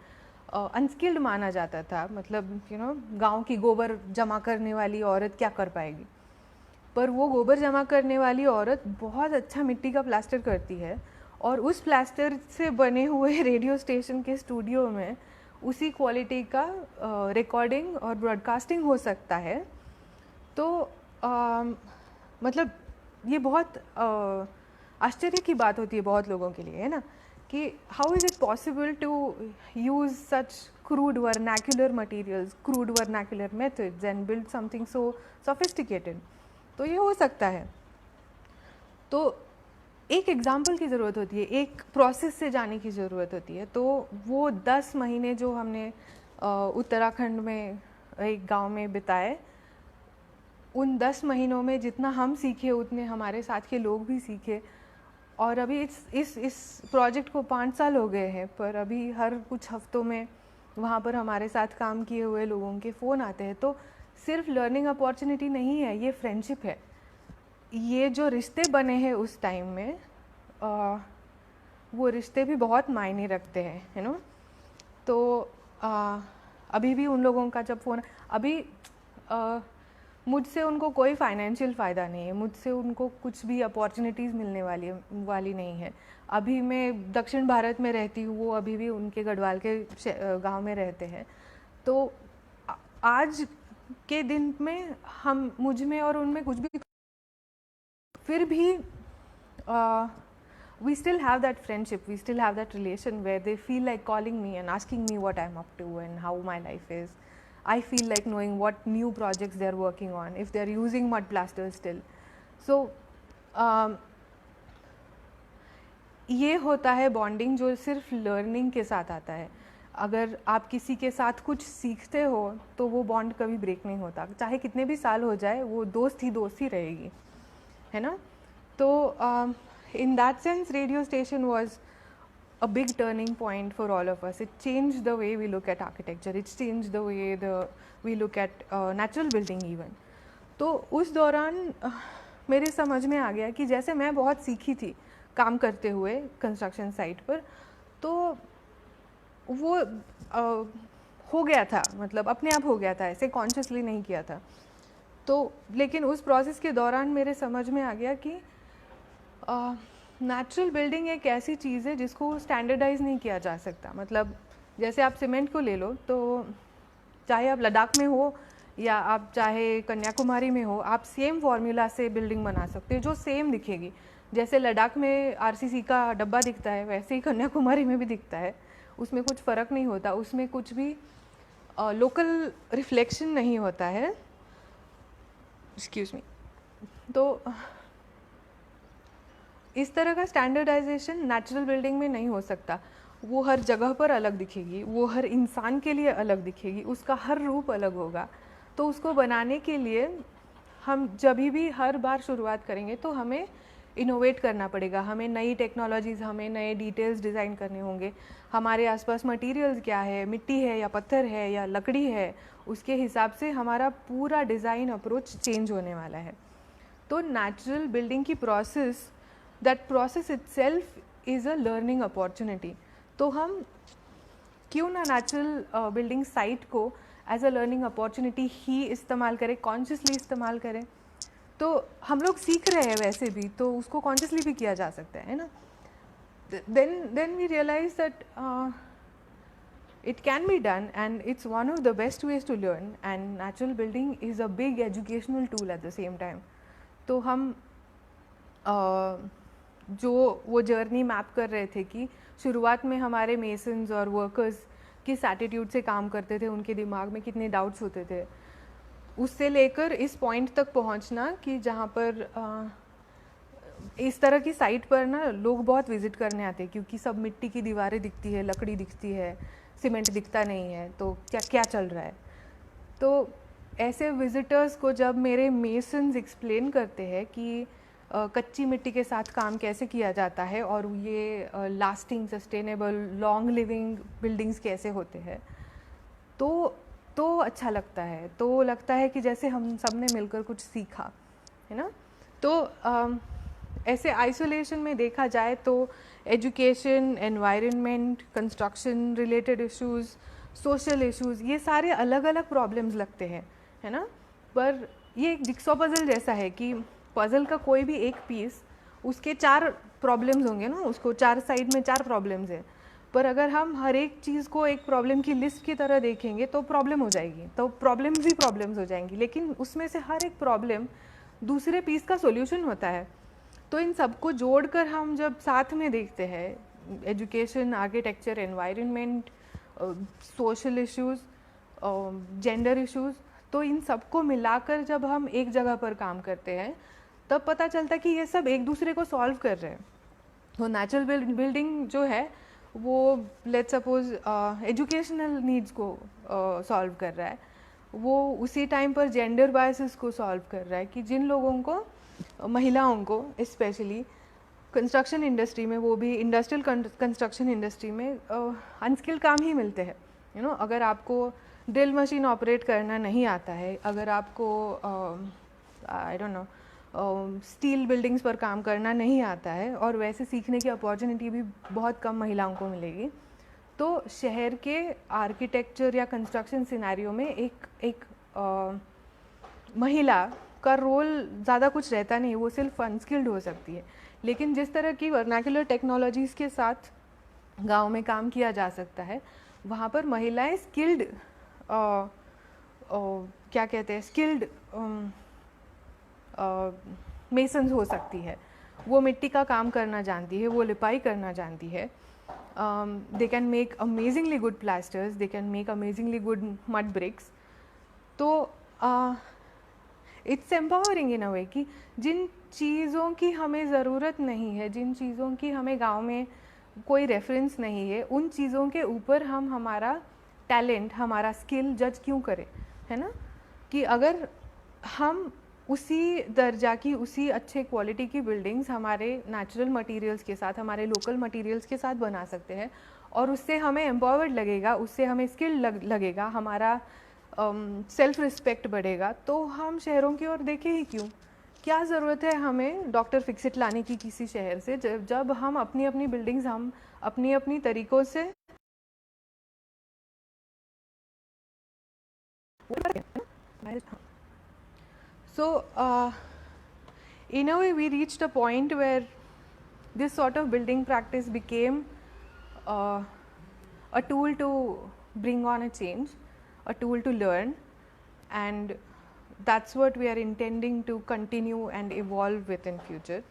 अनस्किल्ड माना जाता था, मतलब गांव की गोबर जमा करने वाली औरत क्या कर पाएगी, पर वो गोबर जमा करने वाली औरत बहुत अच्छा मिट्टी का प्लास्टर करती है, और उस प्लास्टर से बने हुए रेडियो स्टेशन के स्टूडियो में उसी क्वालिटी का रिकॉर्डिंग और ब्रॉडकास्टिंग हो सकता है। तो मतलब ये बहुत आश्चर्य की बात होती है बहुत लोगों के लिए, है ना, कि how is it possible to use such crude vernacular materials, crude vernacular methods and build something so sophisticated. तो ये हो सकता है। तो एक एग्जाम्पल की ज़रूरत होती है, एक प्रोसेस से जाने की ज़रूरत होती है। तो वो 10 महीने जो हमने उत्तराखंड में एक गांव में बिताए, उन 10 महीनों में जितना हम सीखे उतने हमारे साथ के लोग भी सीखे। और अभी इस प्रोजेक्ट को 5 साल हो गए हैं, पर अभी हर कुछ हफ्तों में वहाँ पर हमारे साथ काम किए हुए लोगों के फ़ोन आते हैं। तो सिर्फ लर्निंग अपॉर्चुनिटी नहीं है, ये फ्रेंडशिप है। ये जो रिश्ते बने हैं उस टाइम में, वो रिश्ते भी बहुत मायने रखते हैं, है ना। तो अभी भी उन लोगों का जब फ़ोन, अभी मुझसे उनको कोई फाइनेंशियल फ़ायदा नहीं है, मुझसे उनको कुछ भी अपॉर्चुनिटीज़ मिलने वाली नहीं है। अभी मैं दक्षिण भारत में रहती हूँ, वो अभी भी उनके गढ़वाल के गांव में रहते हैं। तो आज के दिन में हम, मुझ में और उनमें कुछ भी, फिर भी we still have that friendship, we still have that relation where they feel like calling me and asking me what I'm up to and how my life is. I feel like knowing what new projects they're working on, if they're using mud plasters still. So ये होता है bonding जो सिर्फ learning के साथ आता है। अगर आप किसी के साथ कुछ सीखते हो तो वो बॉन्ड कभी ब्रेक नहीं होता, चाहे कितने भी साल हो जाए, वो दोस्त ही रहेगी, है ना। तो in that sense radio station was a big turning point for all of us. It changed the way we look at architecture, it changed the way we look at natural building even. तो उस दौरान मेरे समझ में आ गया कि जैसे मैं बहुत सीखी थी काम करते हुए कंस्ट्रक्शन साइट पर, तो वो हो गया था, मतलब अपने आप हो गया था, ऐसे कॉन्शियसली नहीं किया था। तो लेकिन उस प्रोसेस के दौरान मेरे समझ में आ गया कि नेचुरल बिल्डिंग एक ऐसी चीज़ है जिसको स्टैंडर्डाइज नहीं किया जा सकता। मतलब जैसे आप सीमेंट को ले लो, तो चाहे आप लद्दाख में हो या आप चाहे कन्याकुमारी में हो, आप सेम फार्मूला से बिल्डिंग बना सकते हो जो सेम दिखेगी। जैसे लद्दाख में आरसीसी का डब्बा दिखता है वैसे ही कन्याकुमारी में भी दिखता है, उसमें कुछ फ़र्क नहीं होता, उसमें कुछ भी लोकल रिफ्लेक्शन नहीं होता है। Excuse me. तो इस तरह का स्टैंडर्डाइजेशन नेचुरल बिल्डिंग में नहीं हो सकता। वो हर जगह पर अलग दिखेगी, वो हर इंसान के लिए अलग दिखेगी, उसका हर रूप अलग होगा। तो उसको बनाने के लिए हम जब भी हर बार शुरुआत करेंगे तो हमें इनोवेट करना पड़ेगा, हमें नई टेक्नोलॉजीज़, हमें नए डिटेल्स डिज़ाइन करने होंगे। हमारे आसपास मटेरियल्स क्या है, मिट्टी है या पत्थर है या लकड़ी है, उसके हिसाब से हमारा पूरा डिज़ाइन अप्रोच चेंज होने वाला है। तो नेचुरल बिल्डिंग की process, that process itself is a learning opportunity. तो हम क्यों ना नेचुरल बिल्डिंग साइट को एज अ लर्निंग अपॉर्चुनिटी ही इस्तेमाल करें, कॉन्शियसली इस्तेमाल करें। तो हम लोग सीख रहे हैं वैसे भी, तो उसको कॉन्शियसली भी किया जा सकता है ना। then we realize that it can be done and it's one of the best ways to learn, and natural building is a big educational tool at the same time. तो हम जो वो जर्नी मैप कर रहे थे कि शुरुआत में हमारे मेसन्स और वर्कर्स किस एटीट्यूड से काम करते थे, उनके दिमाग में कितने डाउट्स होते थे, उससे लेकर इस पॉइंट तक पहुंचना कि जहाँ पर इस तरह की साइट पर ना लोग बहुत विजिट करने आते हैं, क्योंकि सब मिट्टी की दीवारें दिखती है, लकड़ी दिखती है, सीमेंट दिखता नहीं है, तो क्या क्या चल रहा है। तो ऐसे विजिटर्स को जब मेरे मेसन्स एक्सप्लेन करते हैं कि कच्ची मिट्टी के साथ काम कैसे किया जाता है और ये lasting, sustainable, long living buildings कैसे होते हैं, तो अच्छा लगता है। तो लगता है कि जैसे हम सब ने मिलकर कुछ सीखा है ना। तो ऐसे आइसोलेशन में देखा जाए तो education, environment, construction related issues, social issues, ये सारे अलग अलग प्रॉब्लम्स लगते हैं, है ना। पर ये एक जिक्सॉ पज़ल जैसा है कि पज़ल का कोई भी एक पीस, उसके 4 प्रॉब्लम्स होंगे ना, उसको 4 साइड में 4 प्रॉब्लम्स हैं। पर अगर हम हर एक चीज़ को एक प्रॉब्लम की लिस्ट की तरह देखेंगे तो प्रॉब्लम हो जाएगी, तो प्रॉब्लम्स ही प्रॉब्लम्स हो जाएंगी। लेकिन उसमें से हर एक प्रॉब्लम दूसरे पीस का सॉल्यूशन होता है। तो इन सबको जोड़कर हम जब साथ में देखते हैं, education, architecture, environment, social issues, gender issues, तो इन सबको मिलाकर जब हम एक जगह पर काम करते हैं तब पता चलता है कि ये सब एक दूसरे को सॉल्व कर रहे हैं। तो नेचुरल बिल्डिंग जो है वो लेट्स सपोज एजुकेशनल नीड्स को सॉल्व कर रहा है, वो उसी टाइम पर जेंडर बायसेस को सॉल्व कर रहा है कि जिन लोगों को, महिलाओं को स्पेशली कंस्ट्रक्शन इंडस्ट्री में, वो भी इंडस्ट्रियल कंस्ट्रक्शन इंडस्ट्री में अनस्किल्ड काम ही मिलते हैं। यू नो, अगर आपको ड्रिल मशीन ऑपरेट करना नहीं आता है, अगर आपको I don't know steel buildings पर काम करना नहीं आता है, और वैसे सीखने की अपॉर्चुनिटी भी बहुत कम महिलाओं को मिलेगी, तो शहर के आर्किटेक्चर या कंस्ट्रक्शन सिनेरियो में एक महिला का रोल ज़्यादा कुछ रहता नहीं, वो सिर्फ अनस्किल्ड हो सकती है। लेकिन जिस तरह की वर्नाकुलर टेक्नोलॉजीज़ के साथ गांव में काम किया जा सकता है, वहाँ पर महिलाएं स्किल्ड, क्या कहते हैं, स्किल्ड मेसन्स हो सकती है। वो मिट्टी का काम करना जानती है, वो लिपाई करना जानती है। They can make amazingly good plasters, they can make amazingly good mud bricks. तो इट्स एम्पावरिंग इन अ वे कि जिन चीज़ों की हमें ज़रूरत नहीं है, जिन चीज़ों की हमें गांव में कोई रेफरेंस नहीं है, उन चीज़ों के ऊपर हम हमारा टैलेंट, हमारा स्किल जज क्यों करें, है ना। कि अगर हम उसी दर्जा की, उसी अच्छे क्वालिटी की बिल्डिंग्स हमारे नेचुरल मटेरियल्स के साथ, हमारे लोकल मटेरियल्स के साथ बना सकते हैं, और उससे हमें एम्पावर्ड लगेगा, उससे हमें स्किल लगेगा, हमारा सेल्फ रिस्पेक्ट बढ़ेगा, तो हम शहरों की ओर देखें ही क्यों। क्या ज़रूरत है हमें डॉक्टर फिक्सिट लाने की किसी शहर से, जब हम अपनी अपनी बिल्डिंग्स हम अपनी अपनी तरीक़ों से So, in a way, we reached a point where this sort of building practice became a tool to bring on a change, a tool to learn, and that's what we are intending to continue and evolve with in future.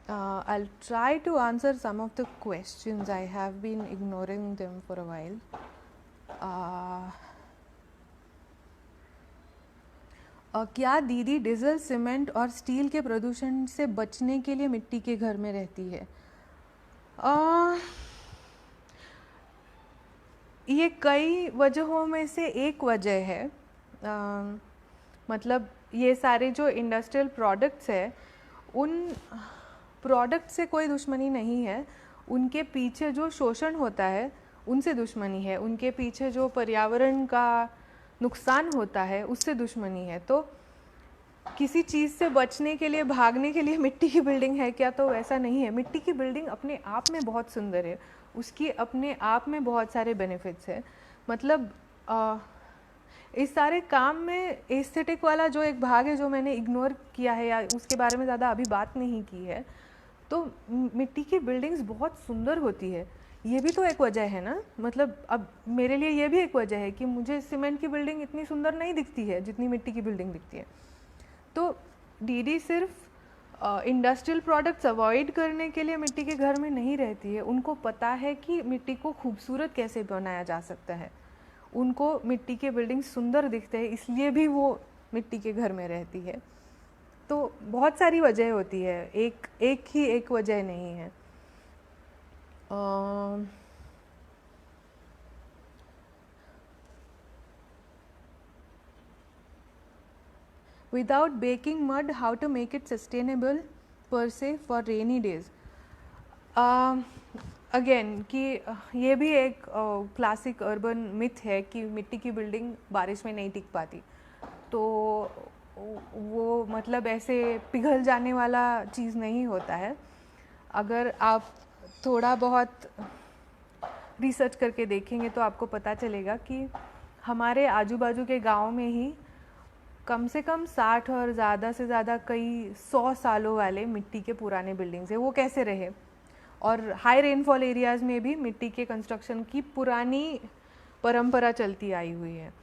I'll try to answer some of the questions. I have been ignoring them for a while. क्या दीदी diesel, cement और steel के प्रदूषण से बचने के लिए मिट्टी के घर में रहती है? ये कई वजहों में से एक वजह है. मतलब ये सारे जो इंडस्ट्रियल प्रोडक्ट्स है, उन प्रोडक्ट से कोई दुश्मनी नहीं है. उनके पीछे जो शोषण होता है उनसे दुश्मनी है. उनके पीछे जो पर्यावरण का नुकसान होता है उससे दुश्मनी है. तो किसी चीज़ से बचने के लिए, भागने के लिए मिट्टी की बिल्डिंग है क्या? तो ऐसा नहीं है. मिट्टी की बिल्डिंग अपने आप में बहुत सुंदर है. उसकी अपने आप में बहुत सारे बेनिफिट्स है. मतलब इस सारे काम में एस्थेटिक वाला जो एक भाग है जो मैंने इग्नोर किया है या उसके बारे में ज़्यादा अभी बात नहीं की है, तो मिट्टी की बिल्डिंग्स बहुत सुंदर होती है. ये भी तो एक वजह है ना. मतलब अब मेरे लिए ये भी एक वजह है कि मुझे सीमेंट की बिल्डिंग इतनी सुंदर नहीं दिखती है जितनी मिट्टी की बिल्डिंग दिखती है. तो दीदी सिर्फ इंडस्ट्रियल प्रोडक्ट्स अवॉइड करने के लिए मिट्टी के घर में नहीं रहती है. उनको पता है कि मिट्टी को खूबसूरत कैसे बनाया जा सकता है. उनको मिट्टी के बिल्डिंग सुंदर दिखते हैं, इसलिए भी वो मिट्टी के घर में रहती है. तो बहुत सारी वजह होती है, एक वजह नहीं है. Without baking mud, how to make it sustainable per se for rainy days? Again कि ये भी एक क्लासिक अर्बन मिथ है कि मिट्टी की बिल्डिंग बारिश में नहीं टिक पाती. तो वो मतलब ऐसे पिघल जाने वाला चीज़ नहीं होता है. अगर आप थोड़ा बहुत रिसर्च करके देखेंगे तो आपको पता चलेगा कि हमारे आजू बाजू के गांव में ही कम से कम 60 और ज़्यादा से ज़्यादा कई 100 सालों वाले मिट्टी के पुराने बिल्डिंग्स हैं. वो कैसे रहे? और हाई रेनफॉल एरियाज़ में भी मिट्टी के कंस्ट्रक्शन की पुरानी परंपरा चलती आई हुई है.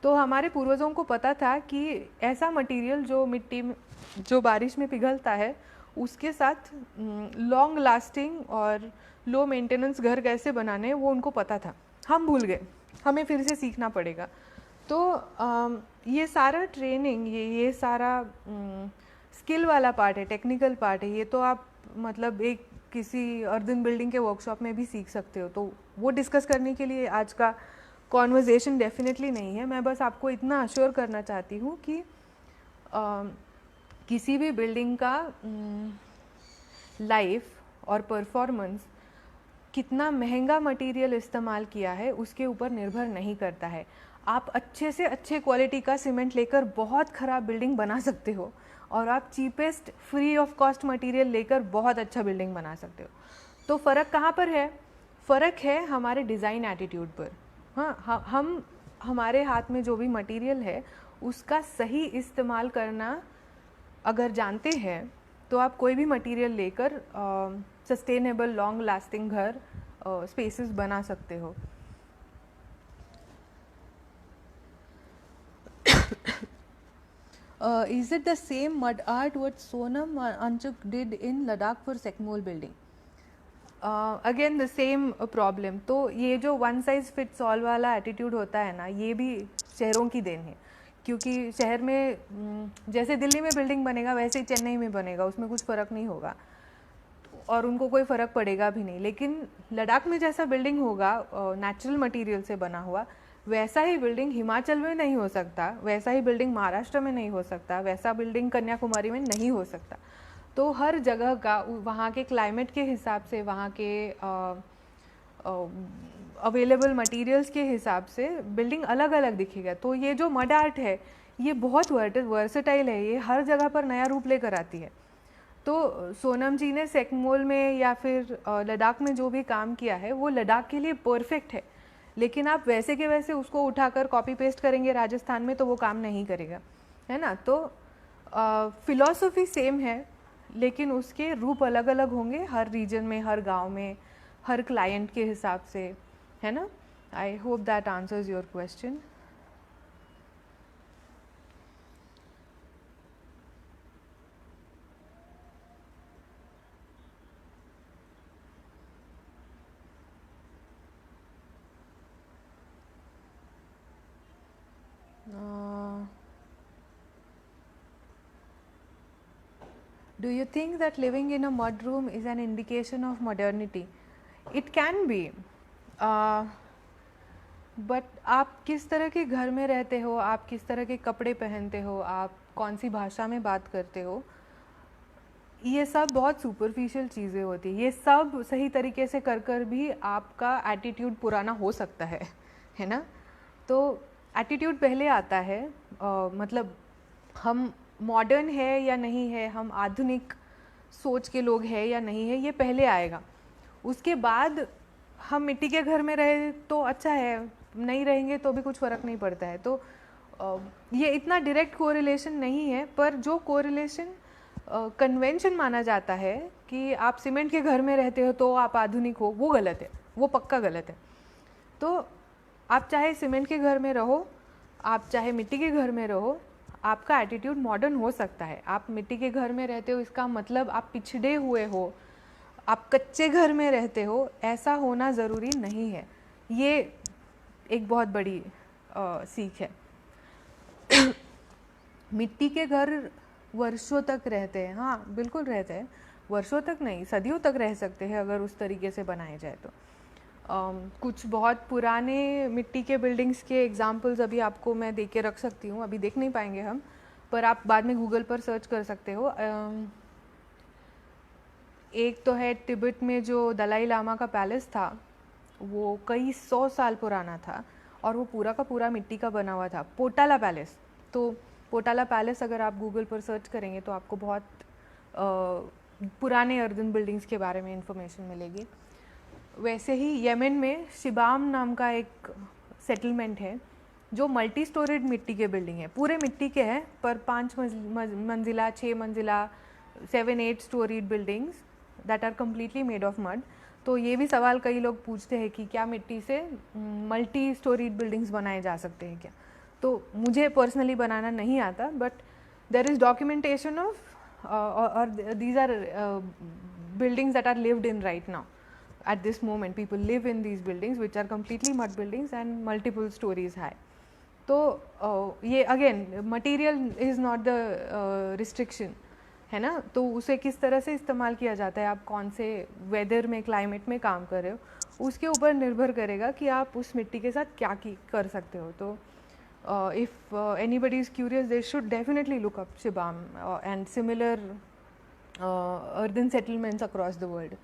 तो हमारे पूर्वजों को पता था कि ऐसा मटेरियल जो मिट्टी में, जो बारिश में पिघलता है, उसके साथ लॉन्ग लास्टिंग और लो मेंटेनेंस घर कैसे बनाने हैं वो उनको पता था. हम भूल गए, हमें फिर से सीखना पड़ेगा. तो ये सारा ट्रेनिंग, ये सारा स्किल वाला पार्ट है, टेक्निकल पार्ट है. ये तो आप मतलब एक किसी अर्बन बिल्डिंग के वर्कशॉप में भी सीख सकते हो. तो वो डिस्कस करने के लिए आज का कॉन्वर्जेशन डेफिनेटली नहीं है. मैं बस आपको इतना अश्योर करना चाहती हूँ कि किसी भी बिल्डिंग का लाइफ और परफॉर्मेंस कितना महंगा मटेरियल इस्तेमाल किया है उसके ऊपर निर्भर नहीं करता है. आप अच्छे से अच्छे क्वालिटी का सीमेंट लेकर बहुत ख़राब बिल्डिंग बना सकते हो, और आप cheapest free of cost material लेकर बहुत अच्छा बिल्डिंग बना सकते हो. तो फ़र्क कहाँ पर है? फ़र्क है हमारे डिज़ाइन एटीट्यूड पर. हाँ, हम हमारे हाथ में जो भी मटेरियल है उसका सही इस्तेमाल करना अगर जानते हैं तो आप कोई भी मटेरियल लेकर सस्टेनेबल लॉन्ग लास्टिंग घर स्पेसेस बना सकते हो. Is it the same mud art what Sonam Anchuk did in Ladakh for Sekmol building? Again the same problem. तो ये जो वन साइज फिट्स ऑल वाला एटीट्यूड होता है ना, ये भी शहरों की देन है. क्योंकि शहर में जैसे दिल्ली में बिल्डिंग बनेगा वैसे ही चेन्नई में बनेगा, उसमें कुछ फ़र्क नहीं होगा और उनको कोई फ़र्क पड़ेगा भी नहीं. लेकिन लद्दाख में जैसा बिल्डिंग होगा नेचुरल मटेरियल से बना हुआ, वैसा ही बिल्डिंग हिमाचल में नहीं हो सकता, वैसा ही बिल्डिंग महाराष्ट्र में नहीं हो सकता, वैसा बिल्डिंग कन्याकुमारी में नहीं हो सकता. तो हर जगह का वहाँ के क्लाइमेट के हिसाब से, वहाँ के अवेलेबल मटेरियल्स के हिसाब से बिल्डिंग अलग अलग दिखेगा. तो ये जो मड आर्ट है ये बहुत वर्सेटाइल है, ये हर जगह पर नया रूप लेकर आती है. तो सोनम जी ने सेकमोल में या फिर लद्दाख में जो भी काम किया है वो लद्दाख के लिए परफेक्ट है. लेकिन आप वैसे के वैसे उसको उठाकर कॉपी पेस्ट करेंगे राजस्थान में तो वो काम नहीं करेगा, है ना. तो फिलॉसफी सेम है लेकिन उसके रूप अलग अलग होंगे हर रीजन में, हर गांव में, हर क्लाइंट के हिसाब से, है ना. I hope that answers your question. Do you think that living in a mud room is an indication of modernity? It can be. But आप किस तरह के घर में रहते हो, आप किस तरह के कपड़े पहनते हो, आप कौन सी भाषा में बात करते हो, ये सब बहुत सुपरफिशियल चीज़ें होती हैं. ये सब सही तरीके से कर कर भी आपका एटीट्यूड पुराना हो सकता है ना. तो एटीट्यूड पहले आता है, मतलब हम मॉडर्न है या नहीं है, हम आधुनिक सोच के लोग हैं या नहीं है, ये पहले आएगा. उसके बाद हम मिट्टी के घर में रहे तो अच्छा है, नहीं रहेंगे तो भी कुछ फ़र्क नहीं पड़ता है. तो ये इतना डायरेक्ट कोरिलेशन नहीं है, पर जो कोरिलेशन कन्वेंशन माना जाता है कि आप सीमेंट के घर में रहते हो तो आप आधुनिक हो, वो गलत है, वो पक्का गलत है. तो आप चाहे सीमेंट के घर में रहो, आप चाहे मिट्टी के घर में रहो, आपका एटीट्यूड मॉडर्न हो सकता है. आप मिट्टी के घर में रहते हो इसका मतलब आप पिछड़े हुए हो, आप कच्चे घर में रहते हो, ऐसा होना ज़रूरी नहीं है. ये एक बहुत बड़ी सीख है. मिट्टी के घर वर्षों तक रहते हैं, हाँ बिल्कुल रहते हैं, वर्षों तक नहीं सदियों तक रह सकते हैं अगर उस तरीके से बनाए जाए तो. कुछ बहुत पुराने मिट्टी के बिल्डिंग्स के एग्जांपल्स अभी आपको मैं दे के रख सकती हूँ, अभी देख नहीं पाएंगे हम, पर आप बाद में गूगल पर सर्च कर सकते हो. एक तो है तिब्बत में जो दलाई लामा का पैलेस था, वो कई 100 साल पुराना था और वो पूरा का पूरा मिट्टी का बना हुआ था, पोटाला पैलेस. तो पोटाला पैलेस अगर आप गूगल पर सर्च करेंगे तो आपको बहुत पुराने अर्दन बिल्डिंग्स के बारे में इंफॉर्मेशन मिलेगी. वैसे ही यमन में शिबाम नाम का एक सेटलमेंट है जो मल्टी स्टोरीड मिट्टी के बिल्डिंग है, पूरे मिट्टी के हैं पर 5 मंजिला 6 मंजिला 7-8 storeyed buildings that are completely made of mud. तो ये भी सवाल कई लोग पूछते हैं कि क्या मिट्टी से मल्टी स्टोरीड बिल्डिंग्स बनाए जा सकते हैं क्या. तो मुझे पर्सनली बनाना नहीं आता, but there is documentation of और these are buildings that are lived in right now. At this moment people live in these buildings which are completely mud buildings and multiple stories high. तो ये again material is not the restriction है ना. तो उसे किस तरह से इस्तेमाल किया जाता है, आप कौन से वेदर में क्लाइमेट में काम कर रहे हो, उसके ऊपर निर्भर करेगा कि आप उस मिट्टी के साथ क्या कर सकते हो. तो if anybody is curious they should definitely look up Shibam and similar earthen settlements across the world.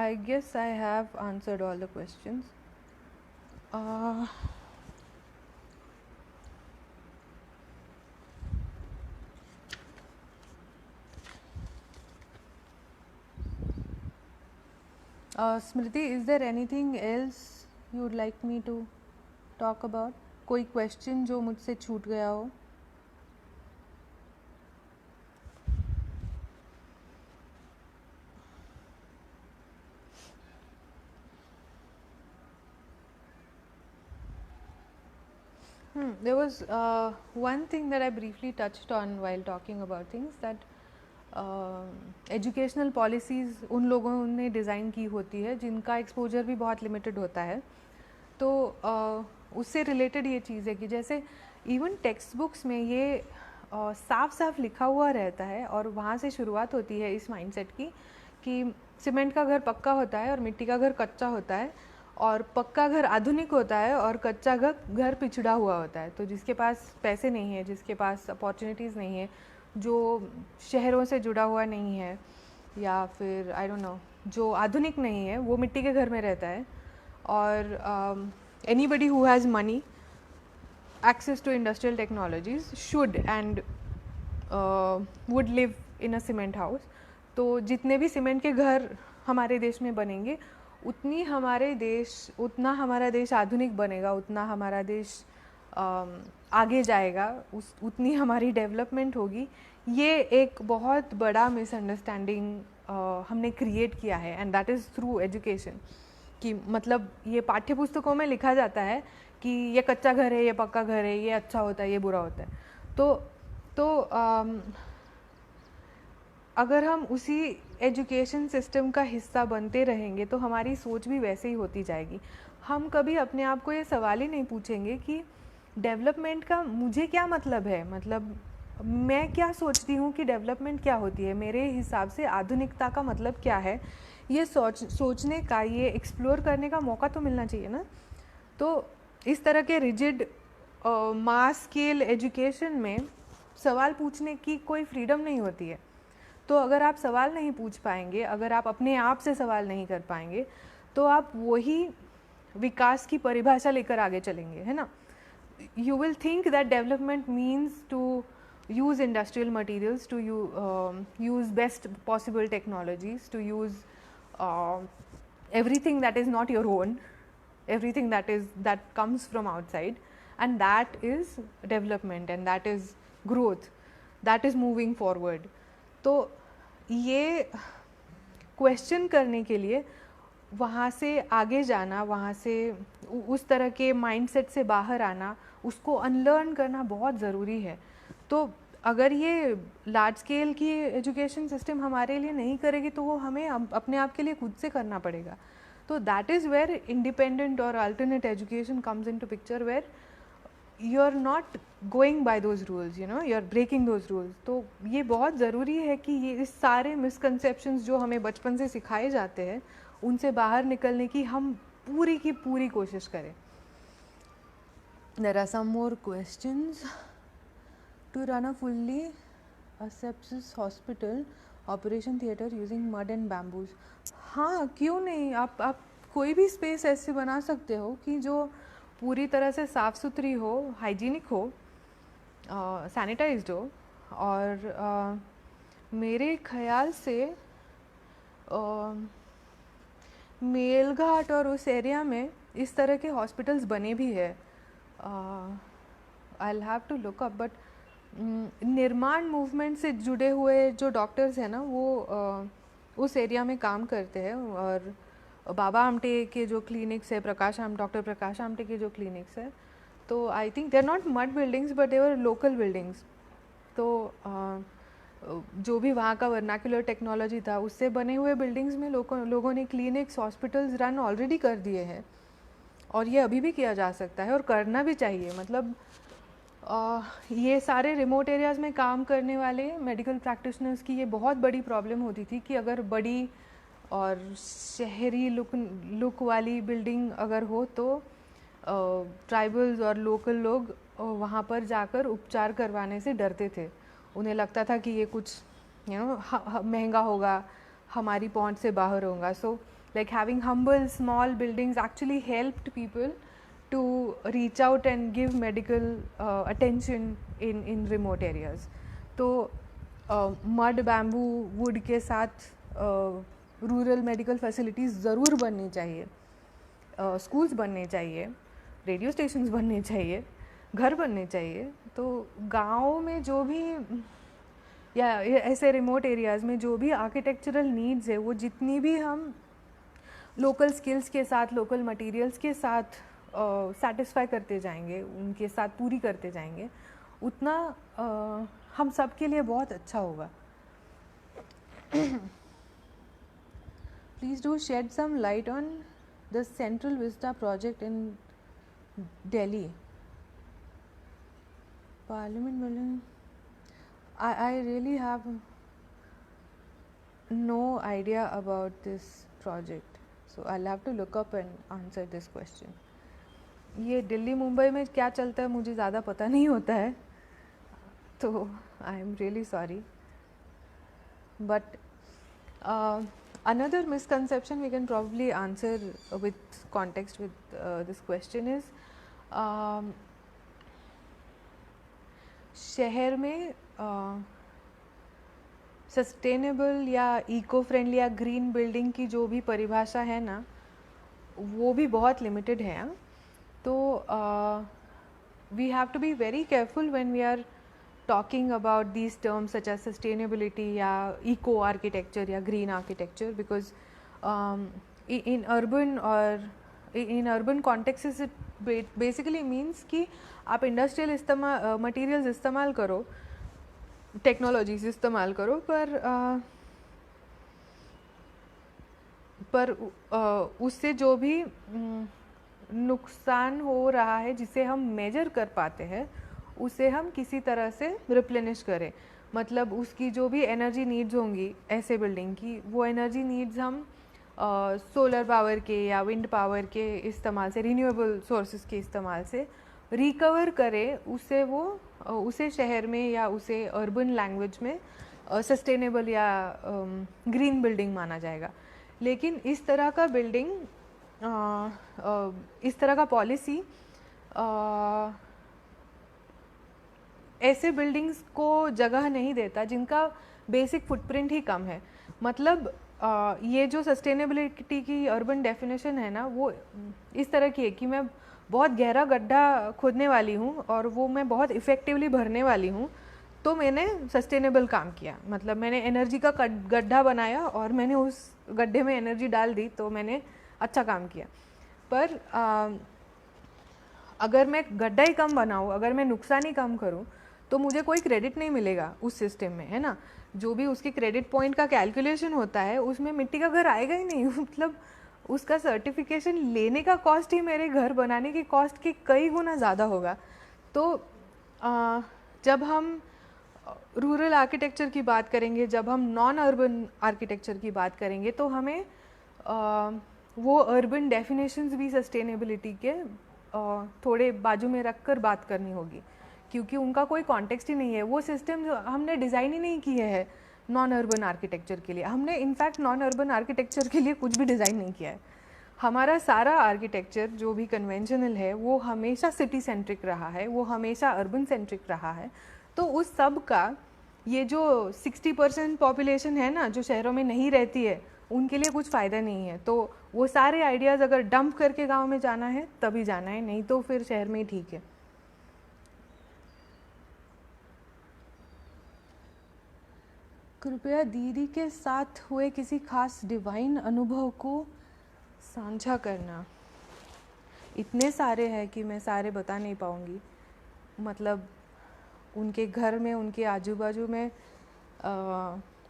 I guess I have answered all the questions. Smriti, is there anything else you would like me to talk about? कोई question जो मुझसे छूट गया हो? There was one thing that I briefly touched on while talking about things, that educational policies उन लोगों ने design की होती है जिनका एक्सपोजर भी बहुत लिमिटेड होता है. तो उससे रिलेटेड ये चीज़ है कि जैसे इवन टेक्स्ट बुक्स में ये साफ साफ लिखा हुआ रहता है और वहाँ से शुरुआत होती है इस माइंडसेट की कि सीमेंट का घर पक्का होता है और मिट्टी का घर कच्चा होता है, और पक्का घर आधुनिक होता है और कच्चा घर पिछड़ा हुआ होता है. तो जिसके पास पैसे नहीं है, जिसके पास अपॉर्चुनिटीज़ नहीं है, जो शहरों से जुड़ा हुआ नहीं है, या फिर आई डोंट नो जो आधुनिक नहीं है, वो मिट्टी के घर में रहता है. और anybody who has money, access to industrial technologies should and would live in a cement house. तो जितने भी सीमेंट के घर हमारे देश में बनेंगे उतना हमारा देश आधुनिक बनेगा, उतना हमारा देश आगे जाएगा, उतनी हमारी डेवलपमेंट होगी. ये एक बहुत बड़ा मिसअंडरस्टैंडिंग हमने क्रिएट किया है, and that is through education. कि मतलब ये पाठ्य पुस्तकों में लिखा जाता है कि ये कच्चा घर है, ये पक्का घर है, ये अच्छा होता है, ये बुरा होता है. तो अगर हम उसी एजुकेशन सिस्टम का हिस्सा बनते रहेंगे तो हमारी सोच भी वैसे ही होती जाएगी. हम कभी अपने आप को ये सवाल ही नहीं पूछेंगे कि डेवलपमेंट का मुझे क्या मतलब है, मतलब मैं क्या सोचती हूँ कि डेवलपमेंट क्या होती है, मेरे हिसाब से आधुनिकता का मतलब क्या है, ये सोचने का, ये एक्सप्लोर करने का मौका तो मिलना चाहिए ना। तो इस तरह के रिजिड मास स्केल एजुकेशन में सवाल पूछने की कोई फ्रीडम नहीं होती है। तो अगर आप सवाल नहीं पूछ पाएंगे, अगर आप अपने आप से सवाल नहीं कर पाएंगे, तो आप वही विकास की परिभाषा लेकर आगे चलेंगे, है ना। You will think that development means to use industrial materials, to use best possible technologies, to use uh, everything that is not your own, everything that comes from outside, and that is development, and that is growth, that is moving forward. तो ये question करने के लिए वहाँ से आगे जाना, वहाँ से उस तरह के माइंडसेट से बाहर आना, उसको अनलर्न करना बहुत ज़रूरी है। तो अगर ये लार्ज स्केल की एजुकेशन सिस्टम हमारे लिए नहीं करेगी तो वो हमें अपने आप के लिए खुद से करना पड़ेगा। तो दैट इज़ वेयर इंडिपेंडेंट और alternate education comes into picture, where you are not going by those rules, you know, you are breaking those rules. तो ये बहुत ज़रूरी है कि ये इस सारे मिसकंसेप्शंस जो हमें बचपन से सिखाए जाते हैं उनसे बाहर निकलने की हम पूरी की पूरी कोशिश करें। There are some more questions. To run a fully asepsis hospital operation theatre using mud and bamboos. हाँ, क्यों नहीं, आप कोई भी स्पेस ऐसे बना सकते हो कि जो पूरी तरह से साफ़ सुथरी हो, हाइजीनिक हो, सैनिटाइज्ड हो, और मेरे ख्याल से मेलघाट और उस एरिया में इस तरह के हॉस्पिटल्स बने भी है। I will have to look up, but Nirman movement से जुड़े हुए जो डॉक्टर्स हैं ना, वो उस एरिया में काम करते हैं। और बाबा आमटे के जो क्लिनिक्स है, डॉक्टर प्रकाश आमटे के जो क्लिनिक्स है, तो I think they are not mud buildings but they were local buildings. तो जो भी वहाँ का वर्नाकुलर टेक्नोलॉजी था उससे बने हुए बिल्डिंग्स में लोगों ने क्लिनिक्स, हॉस्पिटल्स रन ऑलरेडी कर दिए हैं, और ये अभी भी किया जा सकता है और करना भी चाहिए। मतलब ये सारे रिमोट एरियाज़ में काम करने वाले मेडिकल प्रैक्टिशनर्स की ये बहुत बड़ी प्रॉब्लम होती थी कि अगर बड़ी और शहरी लुक वाली बिल्डिंग अगर हो तो ट्राइबल्स और लोकल लोग वहाँ पर जाकर उपचार करवाने से डरते थे। उन्हें लगता था कि ये कुछ महंगा होगा, हमारी पहुँच से बाहर होगा। सो like having humble small buildings actually helped people to reach out and give medical attention in remote areas. तो mud, bamboo, wood के साथ रूरल मेडिकल फैसिलिटीज़ ज़रूर बननी चाहिए, स्कूल्स बनने चाहिए, रेडियो स्टेशंस बनने चाहिए, घर बनने चाहिए। तो गाँव में जो भी या ऐसे रिमोट एरियाज़ में जो भी आर्किटेक्चरल नीड्स है, वो जितनी भी हम लोकल स्किल्स के साथ, लोकल मटेरियल्स के साथ सेटिस्फाई करते जाएंगे, उनके साथ पूरी करते जाएंगे, उतना हम सब के लिए बहुत अच्छा होगा। Please do shed some light on the central vista project in Delhi parliament building. I really have no idea about this project, so I'll have to look up and answer this question. ये दिल्ली मुंबई में क्या चलता है मुझे ज़्यादा पता नहीं होता है, तो I am really sorry. But another misconception we can probably answer with context with this question is शहर में सस्टेनेबल या इको फ्रेंडली या ग्रीन बिल्डिंग की जो भी परिभाषा है ना, वो भी बहुत लिमिटेड है। तो we have to be very careful when we are talking about these terms such as sustainability या इको आर्किटेक्चर या green architecture, because in urban context it basically means कि आप इंडस्ट्रियल मटीरियल्स इस्तेमाल करो, टेक्नोलॉजीज इस्तेमाल करो, पर उससे जो भी नुकसान हो रहा है जिसे हम मेजर कर पाते हैं उसे हम किसी तरह से रिप्लेनिश करें। मतलब उसकी जो भी एनर्जी नीड्स होंगी ऐसे बिल्डिंग की, वो एनर्जी नीड्स हम सोलर पावर के या विंड पावर के इस्तेमाल से, रिन्यूएबल सोर्सेज के इस्तेमाल से रिकवर करें उसे, वो उसे शहर में या उसे अर्बन लैंग्वेज में सस्टेनेबल या ग्रीन बिल्डिंग माना जाएगा। लेकिन इस तरह का बिल्डिंग, इस तरह का पॉलिसी ऐसे बिल्डिंग्स को जगह नहीं देता जिनका बेसिक फुटप्रिंट ही कम है। मतलब ये जो सस्टेनेबिलिटी की अर्बन डेफिनेशन है ना, वो इस तरह की है कि मैं बहुत गहरा गड्ढा खोदने वाली हूँ और वो मैं बहुत इफ़ेक्टिवली भरने वाली हूँ, तो मैंने सस्टेनेबल काम किया। मतलब मैंने एनर्जी का गड्ढा बनाया और मैंने उस गड्ढे में एनर्जी डाल दी, तो मैंने अच्छा काम किया। पर अगर मैं गड्ढा ही कम बनाऊँ, अगर मैं नुकसान ही कम करूँ, तो मुझे कोई क्रेडिट नहीं मिलेगा उस सिस्टम में, है ना। जो भी उसकी क्रेडिट पॉइंट का कैलकुलेशन होता है उसमें मिट्टी का घर आएगा ही नहीं। मतलब उसका सर्टिफिकेशन लेने का कॉस्ट ही मेरे घर बनाने की कॉस्ट के कई गुना ज़्यादा होगा। तो जब हम रूरल आर्किटेक्चर की बात करेंगे, जब हम नॉन अर्बन आर्किटेक्चर की बात करेंगे, तो हमें वो अर्बन डेफिनेशंस भी सस्टेनेबिलिटी के थोड़े बाजू में रख कर बात करनी होगी, क्योंकि उनका कोई कॉन्टेक्स्ट ही नहीं है। वो सिस्टम हमने डिज़ाइन ही नहीं किए हैं नॉन अर्बन आर्किटेक्चर के लिए। हमने इनफैक्ट नॉन अर्बन आर्किटेक्चर के लिए कुछ भी डिज़ाइन नहीं किया है। हमारा सारा आर्किटेक्चर जो भी कन्वेंशनल है वो हमेशा सिटी सेंट्रिक रहा है, वो हमेशा अर्बन सेंट्रिक रहा है। तो उस सब का ये जो 60% पॉपुलेशन है ना, जो शहरों में नहीं रहती है, उनके लिए कुछ फ़ायदा नहीं है। तो वो सारे आइडियाज़ अगर डंप करके गांव में जाना है तभी जाना है, नहीं तो फिर शहर में ही ठीक है। कृपया दीदी के साथ हुए किसी खास डिवाइन अनुभव को साझा करना। इतने सारे हैं कि मैं सारे बता नहीं पाऊँगी। मतलब उनके घर में, उनके आजू बाजू में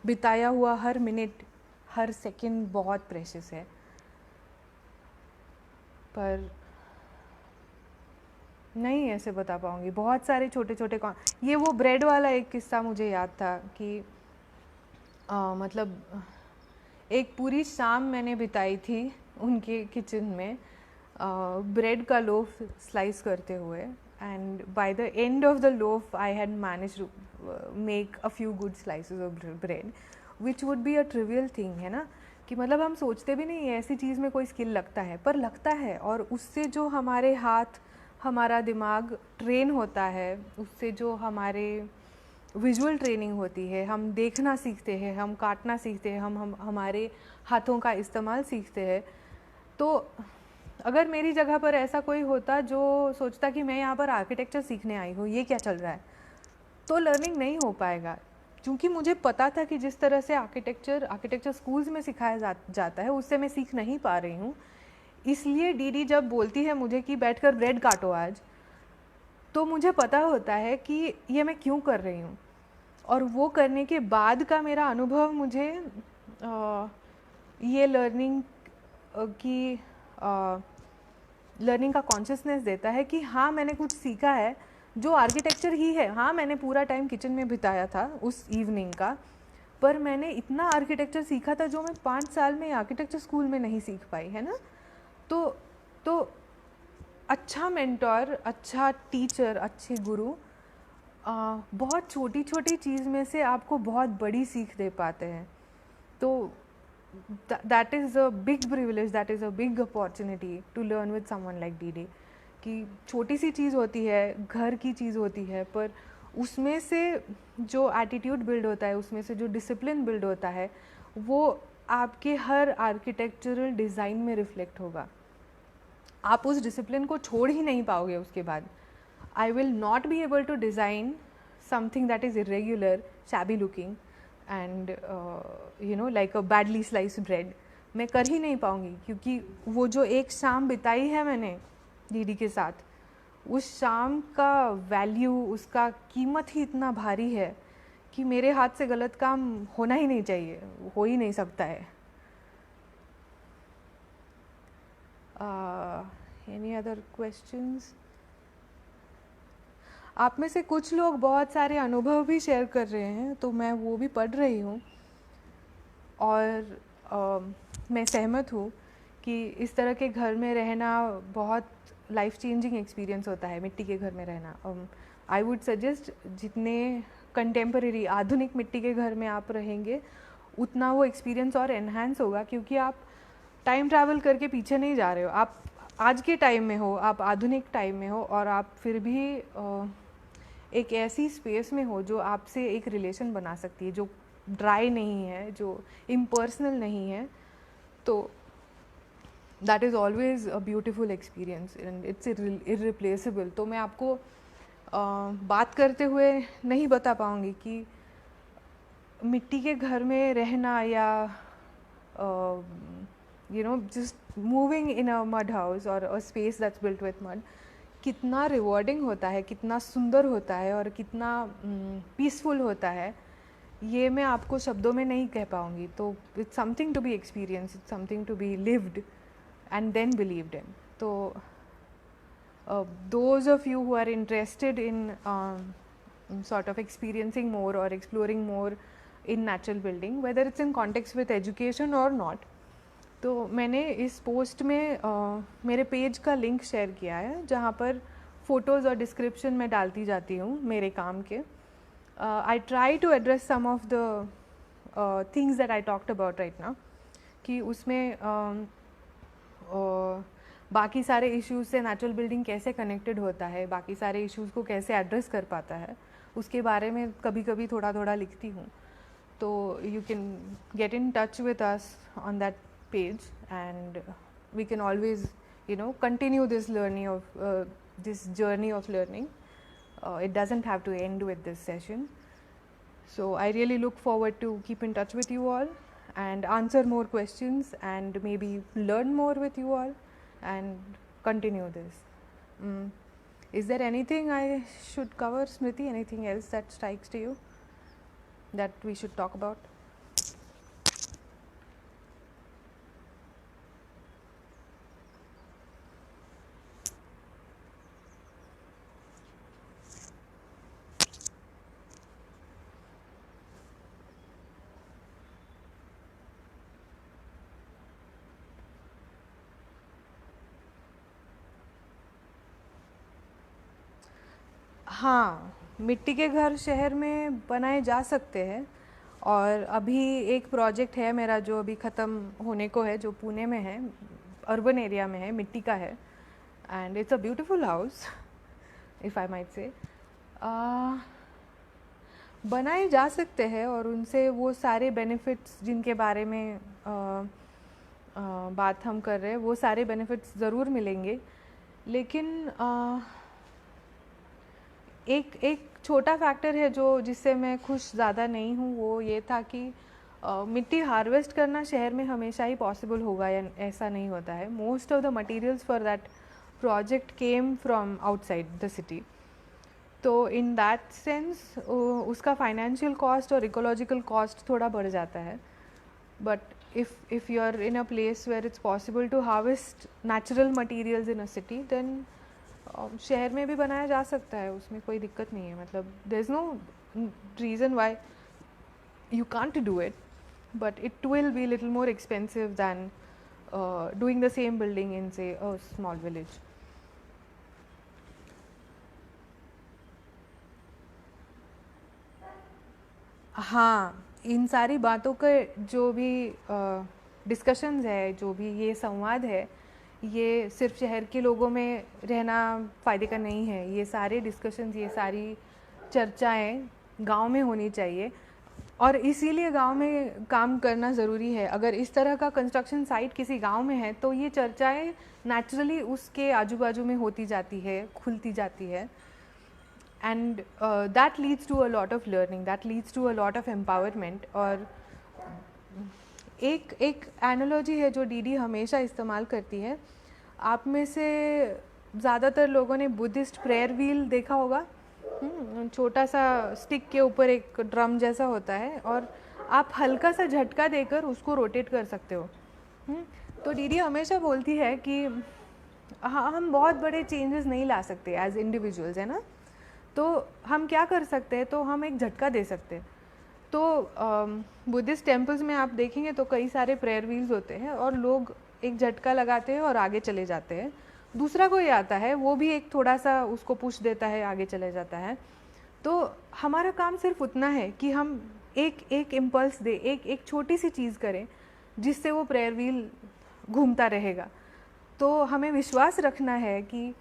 बिताया हुआ हर मिनट, हर सेकंड बहुत प्रेशियस है। पर नहीं ऐसे बता पाऊँगी। बहुत सारे छोटे छोटे ये वो ब्रेड वाला एक किस्सा मुझे याद था कि मतलब एक पूरी शाम मैंने बिताई थी उनके किचन में ब्रेड का लोफ स्लाइस करते हुए, and by the end of the loaf I had managed to make a few good slices of bread, which would be a trivial thing, है ना। कि मतलब हम सोचते भी नहीं है ऐसी चीज़ में कोई स्किल लगता है, पर लगता है। और उससे जो हमारे हाथ, हमारा दिमाग ट्रेन होता है, उससे जो हमारे विजुअल ट्रेनिंग होती है, हम देखना सीखते हैं, हम काटना सीखते हैं, हम हमारे हाथों का इस्तेमाल सीखते हैं। तो अगर मेरी जगह पर ऐसा कोई होता जो सोचता कि मैं यहाँ पर आर्किटेक्चर सीखने आई हूँ, ये क्या चल रहा है, तो लर्निंग नहीं हो पाएगा। क्योंकि मुझे पता था कि जिस तरह से आर्किटेक्चर स्कूल्स में सिखाया जाता है उससे मैं सीख नहीं पा रही हूँ। इसलिए दीदी जब बोलती है मुझे कि बैठकर ब्रेड काटो आज, तो मुझे पता होता है कि ये मैं क्यों कर रही हूँ। और वो करने के बाद का मेरा अनुभव मुझे ये लर्निंग का कॉन्शियसनेस देता है कि हाँ मैंने कुछ सीखा है जो आर्किटेक्चर ही है। हाँ मैंने पूरा टाइम किचन में बिताया था उस इवनिंग का, पर मैंने इतना आर्किटेक्चर सीखा था जो मैं 5 साल में आर्किटेक्चर स्कूल में नहीं सीख पाई, है ना। तो अच्छा मेंटोर, अच्छा टीचर, अच्छे गुरु बहुत छोटी छोटी चीज़ में से आपको बहुत बड़ी सीख दे पाते हैं। तो that is a big privilege, that is a big opportunity to learn with someone like Didi। कि छोटी सी चीज़ होती है, घर की चीज़ होती है, पर उसमें से जो एटीट्यूड बिल्ड होता है, उसमें से जो डिसिप्लिन बिल्ड होता है, वो आपके हर आर्किटेक्चरल डिज़ाइन में रिफ्लेक्ट होगा। आप उस डिसिप्लिन को छोड़ ही नहीं पाओगे उसके बाद। I will not be able to design something that is irregular, shabby looking and like a badly sliced bread। मैं कर ही नहीं पाऊँगी, क्योंकि वो जो एक शाम बिताई है मैंने दीदी के साथ, उस शाम का वैल्यू, उसका कीमत ही इतना भारी है कि मेरे हाथ से गलत काम होना ही नहीं चाहिए, हो ही नहीं सकता है। Any other questions? आप में से कुछ लोग बहुत सारे अनुभव भी शेयर कर रहे हैं, तो मैं वो भी पढ़ रही हूँ और मैं सहमत हूँ कि इस तरह के घर में रहना बहुत लाइफ चेंजिंग एक्सपीरियंस होता है, मिट्टी के घर में रहना। आई वुड सजेस्ट जितने कंटेम्परेरी आधुनिक मिट्टी के घर में आप रहेंगे उतना वो एक्सपीरियंस और एनहांस होगा, क्योंकि आप टाइम ट्रैवल करके पीछे नहीं जा रहे हो। आप आज के टाइम में हो, आप आधुनिक टाइम में हो, और आप फिर भी एक ऐसी स्पेस में हो जो आपसे एक रिलेशन बना सकती है, जो ड्राई नहीं है, जो इम्पर्सनल नहीं है। तो that is always a beautiful experience and it's irreplaceable. तो मैं आपको बात करते हुए नहीं बता पाऊँगी कि मिट्टी के घर में रहना या just moving in a mud house or a space that's built with mud कितना रिवॉर्डिंग होता है, कितना सुंदर होता है और कितना पीसफुल होता है, ये मैं आपको शब्दों में नहीं कह पाऊँगी। तो it's something to be experience, it's something to be lived and then believed in. तो those of you who are interested in sort of experiencing more or exploring more in natural building, whether it's in context with education or not, तो मैंने इस post में मेरे page का link share किया है जहाँ पर फ़ोटोज़ और डिस्क्रिप्शन में डालती जाती हूँ मेरे काम के। I try to address some of the things that I talked about right now, कि उसमें बाकी सारे इश्यूज से नेचुरल बिल्डिंग कैसे कनेक्टेड होता है, बाकी सारे इश्यूज़ को कैसे एड्रेस कर पाता है, उसके बारे में कभी कभी थोड़ा थोड़ा लिखती हूँ। तो you can get in touch with us on that page and we can always continue this journey of learning. It doesn't have to end with this session. So I really look forward to keep in touch with you all and answer more questions and maybe learn more with you all and continue this. Is there anything I should cover, Smriti? Anything else that strikes to you that we should talk about? हाँ, मिट्टी के घर शहर में बनाए जा सकते हैं, और अभी एक प्रोजेक्ट है मेरा जो अभी ख़त्म होने को है, जो पुणे में है, अर्बन एरिया में है, मिट्टी का है, and it's a beautiful house if I might say. बनाए जा सकते हैं और उनसे वो सारे बेनिफिट्स जिनके बारे में बात हम कर रहे हैं, वो सारे बेनिफिट्स ज़रूर मिलेंगे। लेकिन एक छोटा फैक्टर है जिससे मैं खुश ज़्यादा नहीं हूँ, वो ये था कि मिट्टी हार्वेस्ट करना शहर में हमेशा ही पॉसिबल होगा या ऐसा नहीं होता है। Most of the materials for that project came from outside the city. तो इन दैट सेंस उसका फाइनेंशियल कॉस्ट और इकोलॉजिकल कॉस्ट थोड़ा बढ़ जाता है। But if you are in a place where it's possible to harvest natural materials in a city, then शहर में भी बनाया जा सकता है, उसमें कोई दिक्कत नहीं है। मतलब there is no reason why you can't do it, but it will be little more expensive than doing the same building in say a small village. हाँ, इन सारी बातों के जो भी डिस्कशंस है, जो भी ये संवाद है, ये सिर्फ शहर के लोगों में रहना फ़ायदे का नहीं है। ये सारे डिस्कशंस, ये सारी चर्चाएं गांव में होनी चाहिए, और इसीलिए गांव में काम करना ज़रूरी है। अगर इस तरह का कंस्ट्रक्शन साइट किसी गांव में है तो ये चर्चाएं नेचुरली उसके आजू बाजू में होती जाती है, खुलती जाती है, and that leads to a lot of learning, that leads to a lot of empowerment। और एक एनालॉजी है जो डीडी हमेशा इस्तेमाल करती है। आप में से ज़्यादातर लोगों ने बुद्धिस्ट प्रेयर व्हील देखा होगा। छोटा सा स्टिक के ऊपर एक ड्रम जैसा होता है और आप हल्का सा झटका देकर उसको रोटेट कर सकते हो। तो डीडी हमेशा बोलती है कि हाँ, हम बहुत बड़े चेंजेस नहीं ला सकते एज इंडिविजुअल्स, है ना। तो हम क्या कर सकते हैं, तो हम एक झटका दे सकते हैं। तो बुद्धिस्ट टेम्पल्स में आप देखेंगे तो कई सारे प्रेयर व्हील्स होते हैं और लोग एक झटका लगाते हैं और आगे चले जाते हैं। दूसरा कोई आता है, वो भी एक थोड़ा सा उसको पुश देता है, आगे चले जाता है। तो हमारा काम सिर्फ उतना है कि हम एक एक इम्पल्स दे, एक छोटी सी चीज़ करें जिससे वो प्रेयर व्हील घूमता रहेगा। तो हमें विश्वास रखना है कि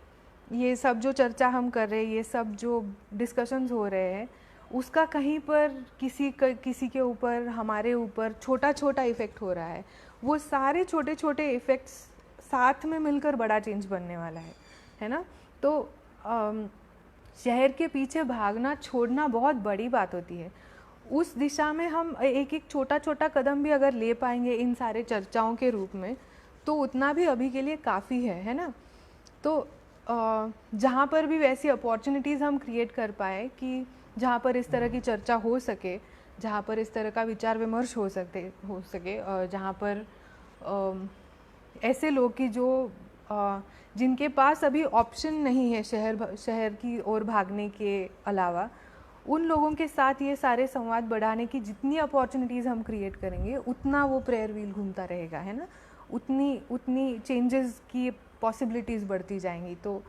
ये सब जो चर्चा हम कर रहे हैं, ये सब जो डिस्कशंस हो रहे हैं, उसका कहीं पर किसी के ऊपर, हमारे ऊपर छोटा छोटा इफ़ेक्ट हो रहा है। वो सारे छोटे छोटे इफ़ेक्ट्स साथ में मिलकर बड़ा चेंज बनने वाला है ना। तो शहर के पीछे भागना छोड़ना बहुत बड़ी बात होती है। उस दिशा में हम एक एक छोटा छोटा कदम भी अगर ले पाएंगे इन सारे चर्चाओं के रूप में, तो उतना भी अभी के लिए काफ़ी है ना। तो जहाँ पर भी वैसी अपॉर्चुनिटीज़ हम क्रिएट कर पाए कि जहाँ पर इस तरह की चर्चा हो सके, जहाँ पर इस तरह का विचार विमर्श हो सके, जहाँ पर ऐसे लोग कि जो जिनके पास अभी ऑप्शन नहीं है शहर की ओर भागने के अलावा, उन लोगों के साथ ये सारे संवाद बढ़ाने की जितनी अपॉर्चुनिटीज़ हम क्रिएट करेंगे, उतना वो प्रेयर व्हील घूमता रहेगा, है ना। उतनी चेंजेस की पॉसिबिलिटीज़ बढ़ती जाएंगी। तो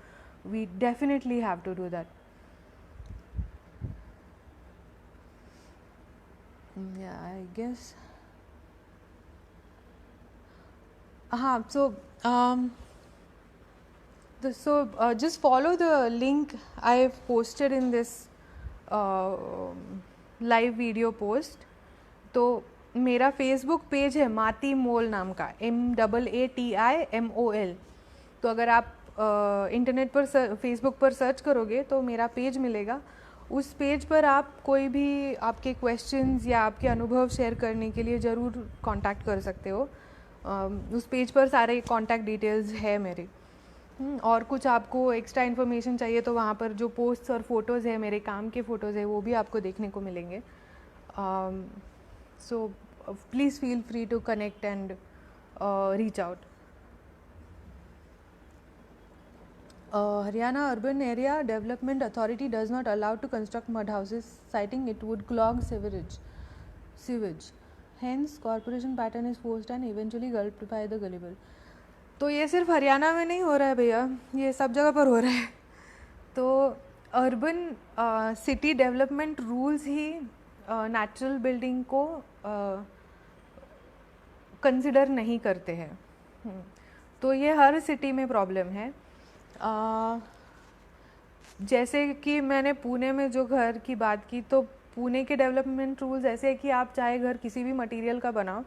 we definitely have to do that. Yeah, I guess. Just follow the link I've posted in this live video post. तो मेरा फेसबुक पेज है माती मोल नाम का, MAATIMOL। तो अगर आप इंटरनेट पर फेसबुक पर सर्च करोगे तो मेरा पेज मिलेगा। उस पेज पर आप कोई भी आपके क्वेश्चंस या आपके अनुभव शेयर करने के लिए ज़रूर कांटेक्ट कर सकते हो। उस पेज पर सारे कांटेक्ट डिटेल्स है मेरे। और कुछ आपको एक्स्ट्रा इन्फॉर्मेशन चाहिए तो वहाँ पर जो पोस्ट्स और फोटोज़ है, मेरे काम के फ़ोटोज़ है, वो भी आपको देखने को मिलेंगे। So please feel free to connect and reach out. Haryana Urban Area Development Authority does not allow to construct mud houses, citing it would clog sewage. Hence, corporation pattern is forced and eventually gulped by the gullible. तो ये सिर्फ हरियाणा में नहीं हो रहा है भैया, ये सब जगह पर हो रहा है। तो अर्बन सिटी डेवलपमेंट रूल्स ही नेचुरल बिल्डिंग को कंसिडर नहीं करते हैं। तो ये हर सिटी में प्रॉब्लम है। जैसे कि मैंने पुणे में जो घर की बात की, तो पुणे के डेवलपमेंट रूल्स ऐसे है कि आप चाहे घर किसी भी मटेरियल का बनाओ,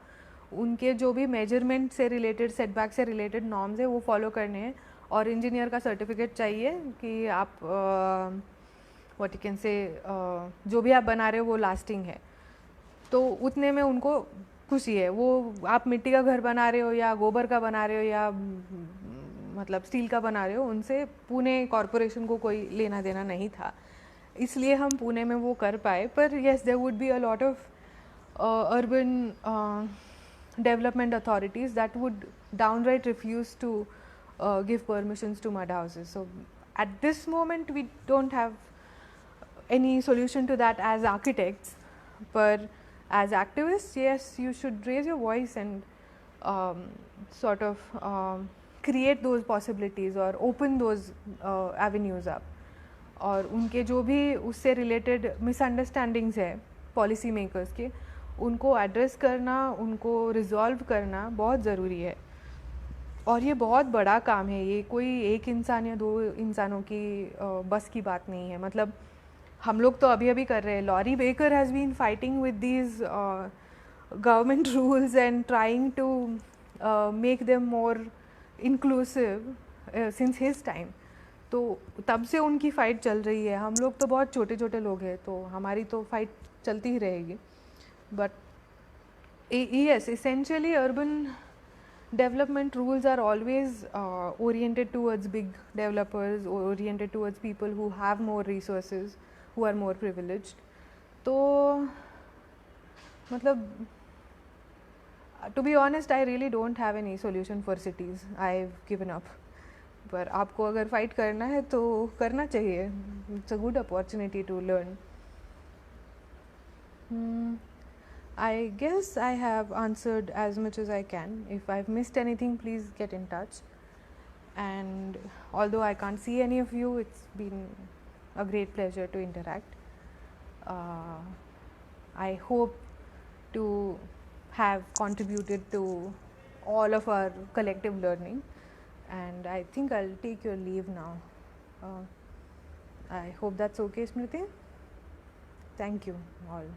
उनके जो भी मेजरमेंट से रिलेटेड, सेटबैक से रिलेटेड नॉर्म्स है वो फॉलो करने हैं। और इंजीनियर का सर्टिफिकेट चाहिए कि आप व्हाट यू कैन से जो भी आप बना रहे हो वो लास्टिंग है। तो उतने में उनको खुशी है। वो आप मिट्टी का घर बना रहे हो या गोबर का बना रहे हो या मतलब स्टील का बना रहे हो, उनसे पुणे कॉरपोरेशन को कोई लेना देना नहीं था, इसलिए हम पुणे में वो कर पाए। पर yes, there would be a lot of urban development authorities that would downright refuse to give permissions to mud houses. So at this moment we don't have any solution to that as architects, but as activists, yes, you should raise your voice and sort of create those possibilities or open those avenues up. और उनके जो भी उससे related misunderstandings है policy makers के, उनको address करना, उनको रिजॉल्व करना बहुत ज़रूरी है। और ये बहुत बड़ा काम है, ये कोई एक इंसान या दो इंसानों की बस की बात नहीं है। मतलब हम लोग तो अभी अभी कर रहे हैं। Laurie Baker has been fighting with these government rules and trying to make them more inclusive since his time. तो तब से उनकी फ़ाइट चल रही है। हम लोग तो बहुत छोटे छोटे लोग हैं, तो हमारी तो फाइट चलती ही रहेगी। But yes, essentially urban development rules are always oriented towards big developers, oriented towards people who have more resources, who are more privileged. तो मतलब to be honest, I really don't have any solution for cities. I've given up. पर आपको अगर fight करना है तो करना चाहिए. It's a good opportunity to learn. I guess I have answered as much as I can. If I've missed anything, please get in touch. And although I can't see any of you, it's been a great pleasure to interact. I hope to have contributed to all of our collective learning, and I think I'll take your leave now. I hope that's okay, Smriti. Thank you all.